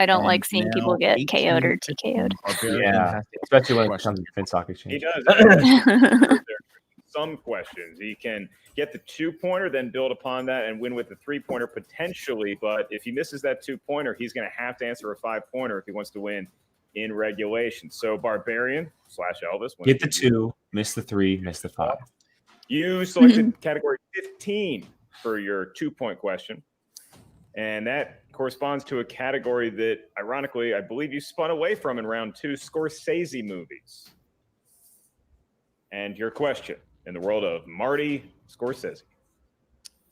Speaker 2: don't like seeing people get KO'd or TKO'd.
Speaker 1: Yeah, especially when it comes to Finstock
Speaker 13: He
Speaker 1: Exchange.
Speaker 13: does. Some questions. He can get the 2-pointer, then build upon that and win with the 3-pointer potentially. But if he misses that 2-pointer, he's going to have to answer a 5-pointer if he wants to win in regulation. So Barbarian / Elvis.
Speaker 1: Get the 2, miss the 3, miss the 5.
Speaker 13: You selected category 15 for your 2-point question. And that corresponds to a category that, ironically, I believe you spun away from in round 2, Scorsese movies. And your question, in the world of Marty Scorsese,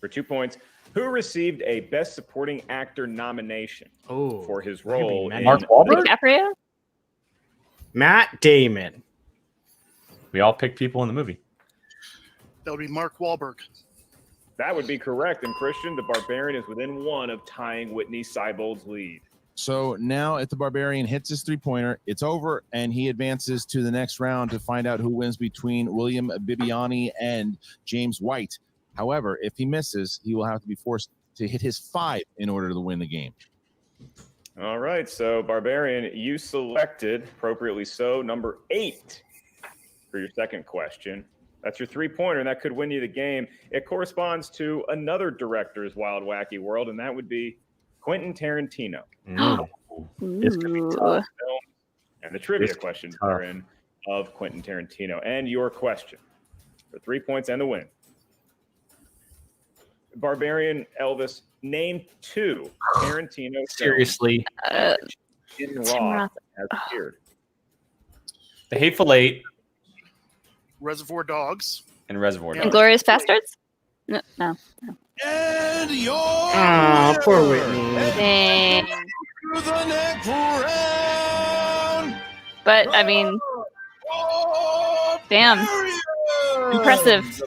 Speaker 13: for 2 points, who received a Best Supporting Actor nomination for his role in
Speaker 1: Mark Wahlberg?
Speaker 2: DiCaprio?
Speaker 3: Matt Damon.
Speaker 1: We all picked people in the movie.
Speaker 5: That would be Mark Wahlberg.
Speaker 13: That would be correct. And Christian, the Barbarian is within 1 of tying Witney Seibold's lead.
Speaker 4: So now if the Barbarian hits his 3-pointer, it's over, and he advances to the next round to find out who wins between William Bibbiani and James White. However, if he misses, he will have to be forced to hit his 5 in order to win the game.
Speaker 13: All right. So, Barbarian, you selected, appropriately so, number 8 for your second question. That's your 3-pointer, and that could win you the game. It corresponds to another director's wild, wacky world, and that would be Quentin Tarantino.
Speaker 1: This could be tough.
Speaker 13: And the trivia questions are in of Quentin Tarantino. And your question for 3 points and the win. Barbarian, Elvis, name 2 Tarantino
Speaker 1: Seriously.
Speaker 13: in Roth has appeared.
Speaker 1: The Hateful Eight
Speaker 5: Reservoir Dogs.
Speaker 1: and Reservoir Dogs.
Speaker 2: Inglourious Bastards? No.
Speaker 4: And your
Speaker 3: poor Whitney.
Speaker 2: Dang.
Speaker 4: to the next round.
Speaker 2: But, I mean, damn. Impressive.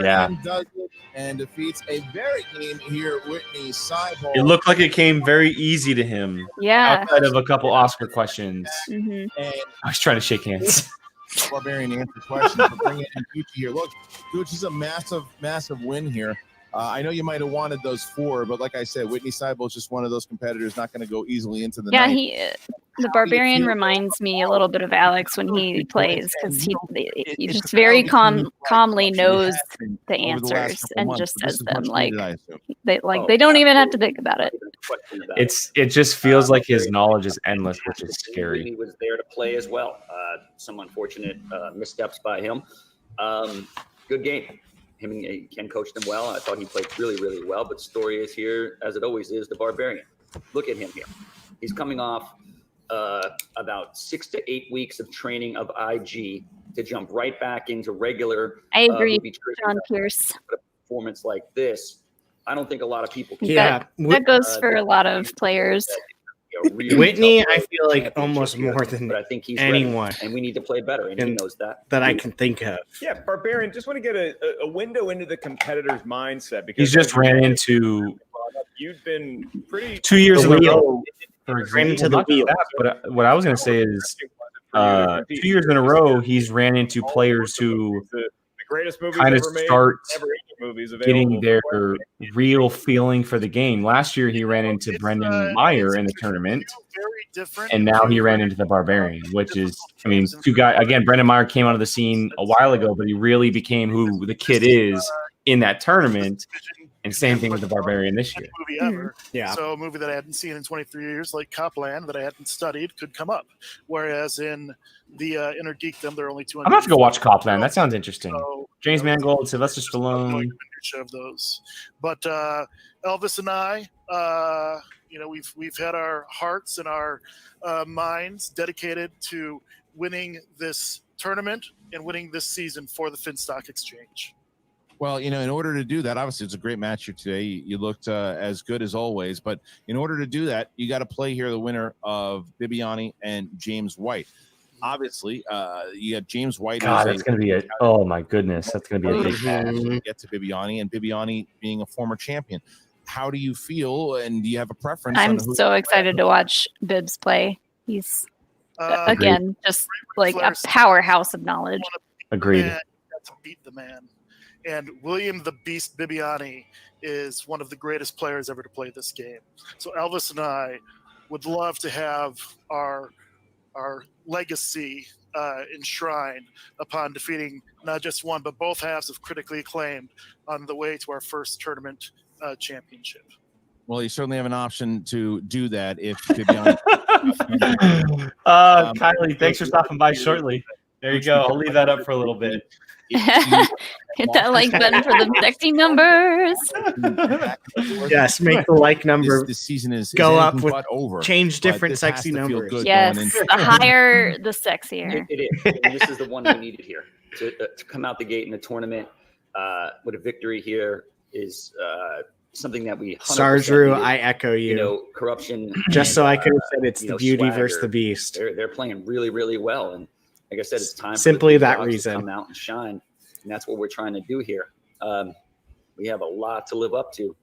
Speaker 1: Yeah.
Speaker 4: Does it and defeats a very game here, Witney Seibold.
Speaker 1: It looked like it came very easy to him.
Speaker 2: Yeah.
Speaker 1: Outside of a couple Oscar questions.
Speaker 2: Mm-hmm.
Speaker 4: And
Speaker 1: I was trying to shake hands.
Speaker 4: Barbarian answered questions, but bringing in Gucci here. Look, Gucci is a massive, massive win here. I know you might have wanted those 4, but like I said, Witney Seibold is just one of those competitors not going to go easily into the night.
Speaker 2: The Barbarian reminds me a little bit of Alex when he plays, because he just very calmly knows the answers and just says them like they don't even have to think about it.
Speaker 1: It just feels like his knowledge is endless, which is scary.
Speaker 7: He was there to play as well. Some unfortunate missteps by him. Good game. Him and Ken coached him well. I thought he played really, really well. But the story is here, as it always is, the Barbarian. Look at him here. He's coming off about 6 to 8 weeks of training of IG to jump right back into regular.
Speaker 2: I agree, John Pierce.
Speaker 7: A performance like this, I don't think a lot of people can.
Speaker 2: Yeah, that goes for a lot of players.
Speaker 3: Whitney, I feel like almost more than
Speaker 7: but I think he's
Speaker 3: anyone,
Speaker 7: ready, and we need to play better, and he knows that.
Speaker 3: That I can think of.
Speaker 13: Yeah, Barbarian, just want to get a window into the competitor's mindset, because
Speaker 1: He's just ran into
Speaker 13: you've been pretty
Speaker 1: 2 years in a
Speaker 3: wheel.
Speaker 1: row. For
Speaker 3: Ran into the
Speaker 1: example,
Speaker 3: wheel.
Speaker 1: but what I was going to say is 2 years in a row, he's ran into players who
Speaker 13: the greatest movies
Speaker 1: kind of
Speaker 13: ever made,
Speaker 1: start
Speaker 13: movies
Speaker 1: getting their real feeling for the game. Last year, he ran into Brendan Meyer in the tournament, and now he ran into the Barbarian, which is, I mean, 2 guys. Again, Brendan Meyer came onto the scene a while ago, but he really became who the kid is in that tournament. And same thing with the Barbarian this year.
Speaker 5: Movie ever.
Speaker 3: Yeah.
Speaker 5: So a movie that I hadn't seen in 23 years, like Copland, that I hadn't studied, could come up. Whereas in the Inner Geekdom, there are only 200.
Speaker 1: I'm going to have to go watch Copland. That sounds interesting.
Speaker 5: So,
Speaker 1: James Mangold, Sylvester Stallone.
Speaker 5: Of those, but Elvis and I, we've had our hearts and our minds dedicated to winning this tournament and winning this season for the Finstock Exchange.
Speaker 4: Well, in order to do that, obviously it's a great match here today. You looked as good as always, but in order to do that, you got to play here the winner of Bibbiani and James White. Obviously, you have James White.
Speaker 1: God, that's going to be oh my goodness, that's going to be a big match.
Speaker 4: Get to Bibbiani, and Bibbiani being a former champion. how do you feel, and do you have a preference?
Speaker 2: I'm
Speaker 4: on who
Speaker 2: so excited to watch Bibbs play. He's again just like a powerhouse of knowledge.
Speaker 1: Agreed.
Speaker 5: Man, to beat the man. And William the Beast Bibiani is one of the greatest players ever to play this game. So Elvis and I would love to have our legacy enshrined upon defeating not just one, but both halves of Critically Acclaimed on the way to our first tournament championship.
Speaker 4: Well, you certainly have an option to do that if Bibiani.
Speaker 1: Kylie, thanks for stopping by shortly. There you go. I'll leave that up for a little bit.
Speaker 2: Hit that like button for the sexy numbers.
Speaker 3: Yes, make the like number
Speaker 4: this season is
Speaker 3: go up
Speaker 4: anything
Speaker 3: with
Speaker 4: but over.
Speaker 3: change
Speaker 4: but
Speaker 3: different
Speaker 4: this has
Speaker 3: sexy
Speaker 4: to feel
Speaker 3: numbers.
Speaker 4: good
Speaker 2: Yes,
Speaker 4: going
Speaker 2: the higher, the sexier.
Speaker 7: It is. And this is the one we needed here to come out the gate in the tournament with a victory here is something that we.
Speaker 3: Sargrew, I echo you.
Speaker 7: You know, corruption.
Speaker 3: Just so I could have said it's
Speaker 7: you
Speaker 3: the
Speaker 7: know,
Speaker 3: beauty
Speaker 7: swagger.
Speaker 3: versus the beast.
Speaker 7: They're playing really, really well, and like I said, it's time
Speaker 3: Simply
Speaker 7: for the big
Speaker 3: that
Speaker 7: dogs
Speaker 3: reason.
Speaker 7: to come out and shine, and that's what we're trying to do here. We have a lot to live up to,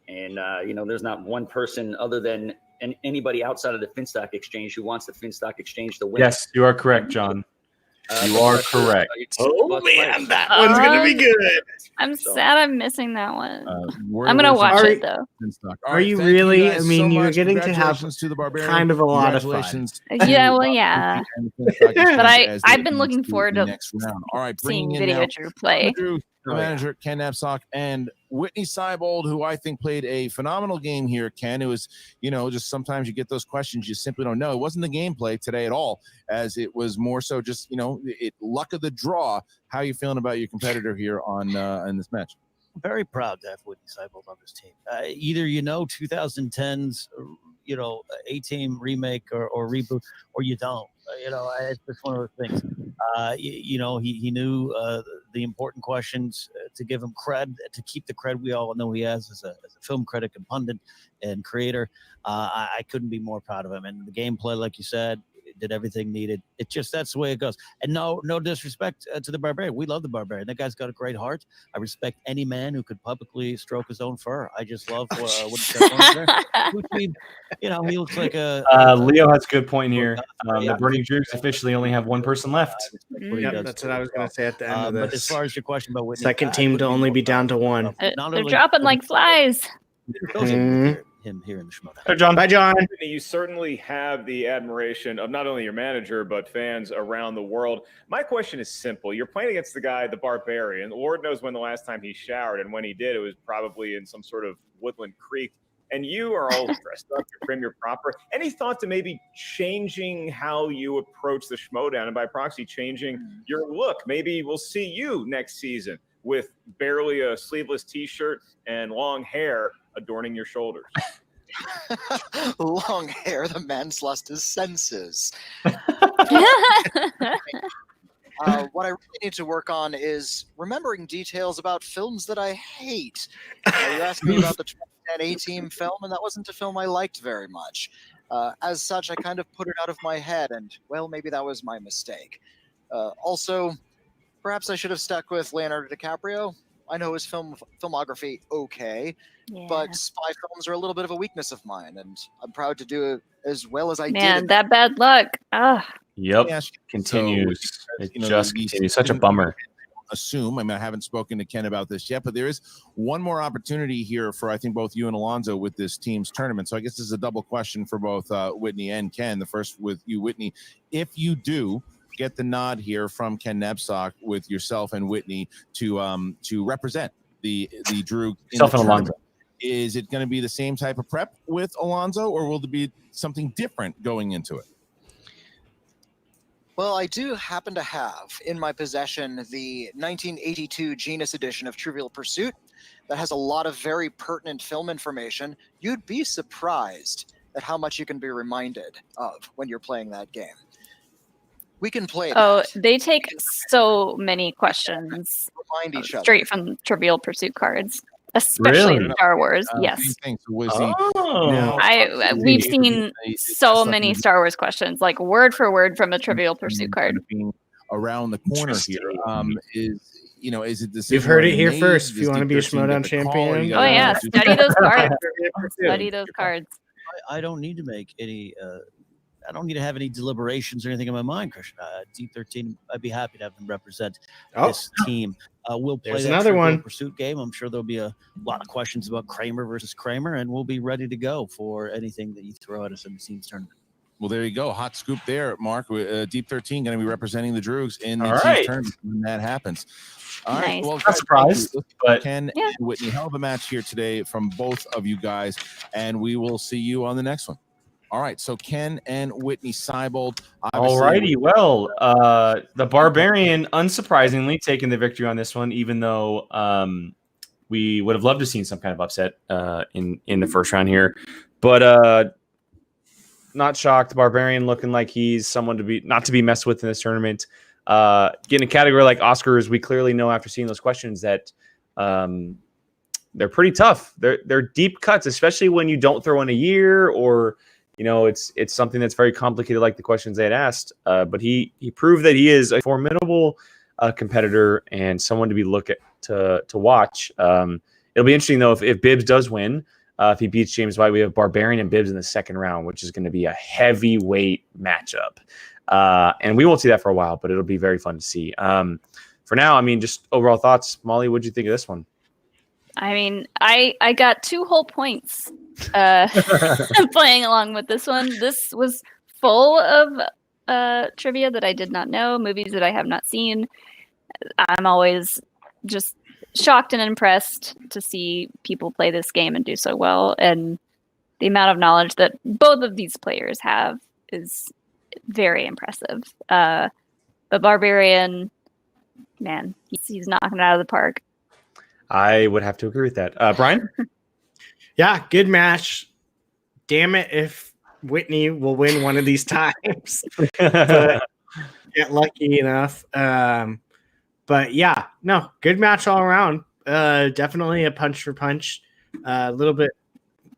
Speaker 7: and you know, there's not one person other than anybody outside of the Finstock Exchange who wants the Finstock Exchange to win.
Speaker 1: Yes, you are correct, John. You are correct.
Speaker 3: Oh man, that one's gonna be good.
Speaker 2: I'm sad I'm missing that one.
Speaker 4: Word
Speaker 2: I'm gonna
Speaker 4: was
Speaker 2: watch
Speaker 3: Are-
Speaker 2: it though.
Speaker 4: Finstock. All
Speaker 3: Are
Speaker 4: right,
Speaker 3: you
Speaker 4: thank
Speaker 3: really?
Speaker 4: guys
Speaker 3: I mean,
Speaker 4: so
Speaker 3: you're
Speaker 4: much.
Speaker 3: getting to have
Speaker 4: Congratulations to the Barbarian.
Speaker 3: kind of a lot of fun.
Speaker 4: Congratulations
Speaker 2: Yeah,
Speaker 4: to,
Speaker 2: well, yeah.
Speaker 4: and the Finstock Exchange
Speaker 2: But
Speaker 4: as they
Speaker 2: I've been looking
Speaker 4: advance to
Speaker 2: forward
Speaker 4: the
Speaker 2: to
Speaker 4: next round. All right,
Speaker 2: seeing
Speaker 4: bringing in
Speaker 2: Video
Speaker 4: now
Speaker 2: Drew play.
Speaker 4: Drew, the manager, Ken Napsok, and Witney Seibold, who I think played a phenomenal game here. Ken, it was, you know, just sometimes you get those questions you simply don't know. It wasn't the gameplay today at all, as it was more so just, you know, luck of the draw. How are you feeling about your competitor here on in this match?
Speaker 9: Very proud to have Whitney Seibold on this team. Either 2010's A-Team remake or reboot, or you don't. It's just one of those things. He knew the important questions to give him cred, to keep the cred we all know he has as a film critic and pundit and creator. I couldn't be more proud of him. And the gameplay, like you said, did everything needed. That's the way it goes. And no disrespect to the Barbarian. We love the Barbarian. That guy's got a great heart. I respect any man who could publicly stroke his own fur. I just love what he's got going there. He looks like a
Speaker 1: Leo has a good point here. The Burning Drews officially only have one person left.
Speaker 3: Yep, that's what I was going to say at the end of this.
Speaker 9: But as far as your question about Whitney,
Speaker 3: Second team to only be down to one.
Speaker 2: They're dropping like flies.
Speaker 9: Him here in the Schmo.
Speaker 1: Hey, John.
Speaker 3: Bye, John.
Speaker 13: You certainly have the admiration of not only your manager, but fans around the world. My question is simple. You're playing against the guy, the Barbarian. The Lord knows when the last time he showered, and when he did, it was probably in some sort of woodland creek. And you are all dressed up, you're prim, you're proper. Any thought to maybe changing how you approach the Schmodown, and by proxy, changing your look? Maybe we'll see you next season with barely a sleeveless T-shirt and long hair adorning your shoulders.
Speaker 8: Long hair, the man's lost his senses. What I really need to work on is remembering details about films that I hate. You asked me about the 2010 A-Team film, and that wasn't a film I liked very much. As such, I kind of put it out of my head, and, well, maybe that was my mistake. Also, perhaps I should have stuck with Leonardo DiCaprio. I know his filmography okay, but spy films are a little bit of a weakness of mine, and I'm proud to do it as well as I did.
Speaker 2: Man, that bad luck.
Speaker 1: Yep.
Speaker 4: Yes.
Speaker 1: Continues.
Speaker 4: So,
Speaker 1: it
Speaker 4: you know,
Speaker 1: just
Speaker 4: these-
Speaker 1: continues. Such a bummer.
Speaker 4: Assume. I mean, I haven't spoken to Ken about this yet, but there is one more opportunity here for, I think, both you and Alonzo with this team's tournament. So I guess this is a double question for both Witney and Ken. The first with you, Witney. If you do get the nod here from Ken Napsok with yourself and Witney to represent the Drew in
Speaker 1: Self
Speaker 4: the
Speaker 1: and Alonzo.
Speaker 4: tournament, is it going to be the same type of prep with Alonzo, or will there be something different going into it?
Speaker 8: Well, I do happen to have in my possession the 1982 Genus edition of Trivial Pursuit that has a lot of very pertinent film information. You'd be surprised at how much you can be reminded of when you're playing that game. We can play that.
Speaker 2: They take so many questions
Speaker 8: Remind each other.
Speaker 2: straight from Trivial Pursuit cards, especially in Star Wars. Yes.
Speaker 4: Same thing. So was he,
Speaker 2: We've seen so many Star Wars questions, like word for word from a Trivial Pursuit card.
Speaker 4: Being around the corner here, is it decision?
Speaker 3: You've heard it
Speaker 4: already
Speaker 3: here
Speaker 4: made?
Speaker 3: first. If
Speaker 4: Does
Speaker 3: you want to
Speaker 4: Deep
Speaker 3: be a
Speaker 4: 13 get
Speaker 3: Schmodown
Speaker 4: the call, or
Speaker 3: champion,
Speaker 4: you
Speaker 2: Oh
Speaker 4: gotta
Speaker 2: yeah,
Speaker 4: do-
Speaker 2: study those cards. Study those cards.
Speaker 9: I don't need to make any. I don't need to have any deliberations or anything in my mind, Christian. Deep 13, I'd be happy to have them represent this team. We'll play
Speaker 3: There's
Speaker 9: that
Speaker 3: another
Speaker 9: Trivial
Speaker 3: one.
Speaker 9: Pursuit game. I'm sure there'll be a lot of questions about Kramer versus Kramer, and we'll be ready to go for anything that you throw at us in the team's tournament.
Speaker 4: Well, there you go. Hot scoop there, Mark. Deep 13 going to be representing the Droogs in the
Speaker 1: All
Speaker 4: team's
Speaker 1: right.
Speaker 4: tournament when that happens. All right.
Speaker 2: Nice.
Speaker 4: Well,
Speaker 1: Not
Speaker 4: guys,
Speaker 1: surprised,
Speaker 4: thank you.
Speaker 1: but
Speaker 4: Ken and Whitney, hell of a match here today from both of you guys, and we will see you on the next one. All right. So Ken and Whitney Seibold.
Speaker 1: all righty. Well, the Barbarian, unsurprisingly, taking the victory on this one, even though we would have loved to seen some kind of upset in the first round here, but not shocked. Barbarian looking like he's someone to be not to be messed with in this tournament. Getting a category like Oscars, we clearly know after seeing those questions that they're pretty tough. They're deep cuts, especially when you don't throw in a year or it's something that's very complicated, like the questions they had asked. But he proved that he is a formidable competitor and someone to be to watch. It'll be interesting though if Bibbs does win. If he beats James White, we have Barbarian and Bibbs in the second round, which is going to be a heavyweight matchup. And we won't see that for a while, but it'll be very fun to see. For now, I mean, just overall thoughts. Molly, what'd you think of this one?
Speaker 2: I mean, I got 2 whole points playing along with this one. This was full of trivia that I did not know, movies that I have not seen. I'm always just shocked and impressed to see people play this game and do so well. And the amount of knowledge that both of these players have is very impressive. But Barbarian, man, he's knocking it out of the park.
Speaker 1: I would have to agree with that. Brian?
Speaker 3: Yeah, good match. Damn it if Whitney will win one of these times. But get lucky enough. But yeah, no, good match all around. Definitely a punch for punch. A little bit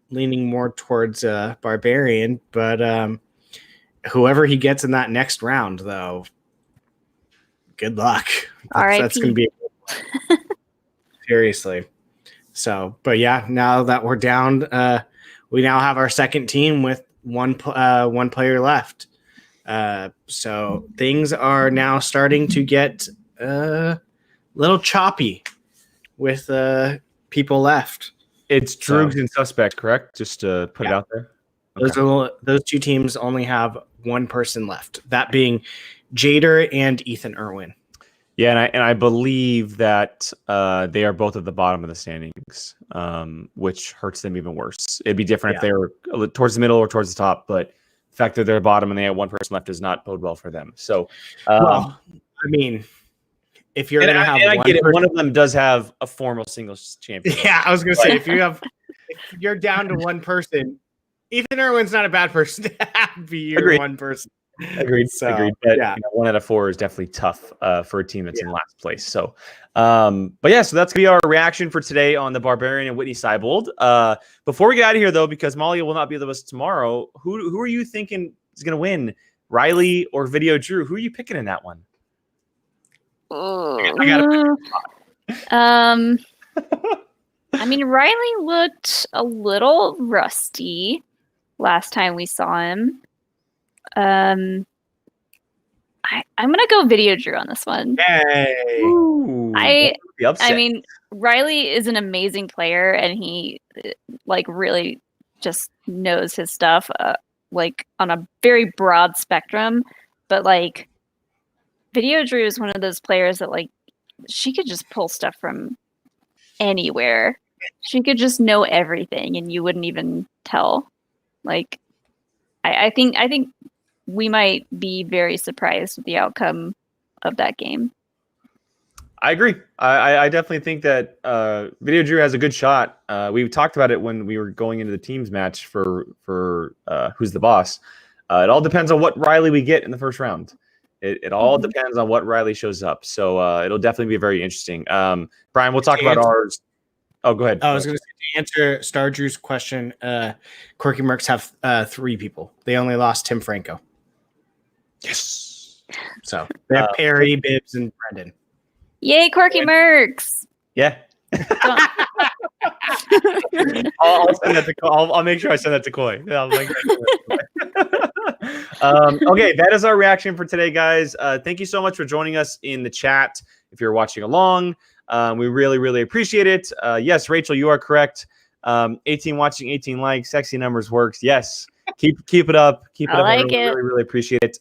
Speaker 3: leaning more towards Barbarian, but whoever he gets in that next round, though, good luck. That's going to be seriously. So, but yeah, now that we're down, we now have our second team with one player left. So things are now starting to get a little choppy with people left.
Speaker 1: It's Droogs and Suspect, correct? Just to put it out there. Okay.
Speaker 3: Those 2 teams only have one person left, that being Jader and Ethan Irwin.
Speaker 1: Yeah, and I believe that they are both at the bottom of the standings, which hurts them even worse. It'd be different if they were towards the middle or towards the top, but the fact that they're bottom and they have one person left does not bode well for them. So,
Speaker 3: well, I mean, if you're going to have
Speaker 1: I get it. One of them does have a formal singles champion.
Speaker 3: Yeah, I was going to say, if you're down to one person, Ethan Irwin's not a bad person to have be your one person.
Speaker 1: Agreed. But 1 out of 4 is definitely tough for a team that's in last place. So, but yeah, so that's gonna be our reaction for today on the Barbarian and Whitney Seibold. Before we get out of here, though, because Molly will not be with us tomorrow, who are you thinking is gonna win, Riley or Video Drew? Who are you picking in that one?
Speaker 2: I mean, Riley looked a little rusty last time we saw him. I'm gonna go Video Drew on this one.
Speaker 3: Hey.
Speaker 1: Ooh,
Speaker 2: I mean, Riley is an amazing player, and he really just knows his stuff, on a very broad spectrum. But Video Drew is one of those players that she could just pull stuff from anywhere. She could just know everything, and you wouldn't even tell. I think we might be very surprised with the outcome of that game.
Speaker 1: I agree. I definitely think that Video Drew has a good shot. We talked about it when we were going into the teams match for Who's the Boss. It all depends on what Riley we get in the first round. It all depends on what Riley shows up. So it'll definitely be very interesting. Brian, we'll talk about ours. Oh, go ahead.
Speaker 3: I was going to answer Star Drew's question. Quirky Mercs have 3 people. They only lost Tim Franco.
Speaker 1: Yes.
Speaker 3: So they have Perry, Bibbs, and Brendan.
Speaker 2: Yay, Quirky Mercs!
Speaker 1: Yeah. I'll send that to. I'll make sure I send that to Koi. Yeah, okay, that is our reaction for today, guys. Thank you so much for joining us in the chat. If you're watching along, we really, really appreciate it. Yes, Rachel, you are correct. 18 watching, 18 likes. Sexy numbers works. Yes, keep it up. Keep it
Speaker 2: I
Speaker 1: up.
Speaker 2: like
Speaker 1: We
Speaker 2: it.
Speaker 1: really, really appreciate it.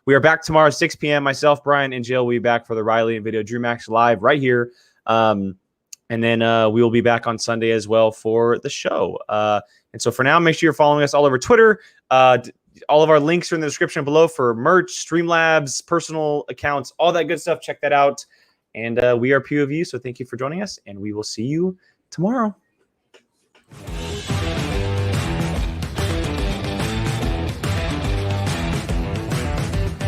Speaker 1: We are back tomorrow, 6 p.m. Myself, Brian, and Jill will be back for the Riley and Video Drew Max live right here. And then we will be back on Sunday as well for the show. And so for now, make sure you're following us all over Twitter. All of our links are in the description below for merch, Streamlabs, personal accounts, all that good stuff. Check that out. And we are POV, so thank you for joining us, and we will see you tomorrow.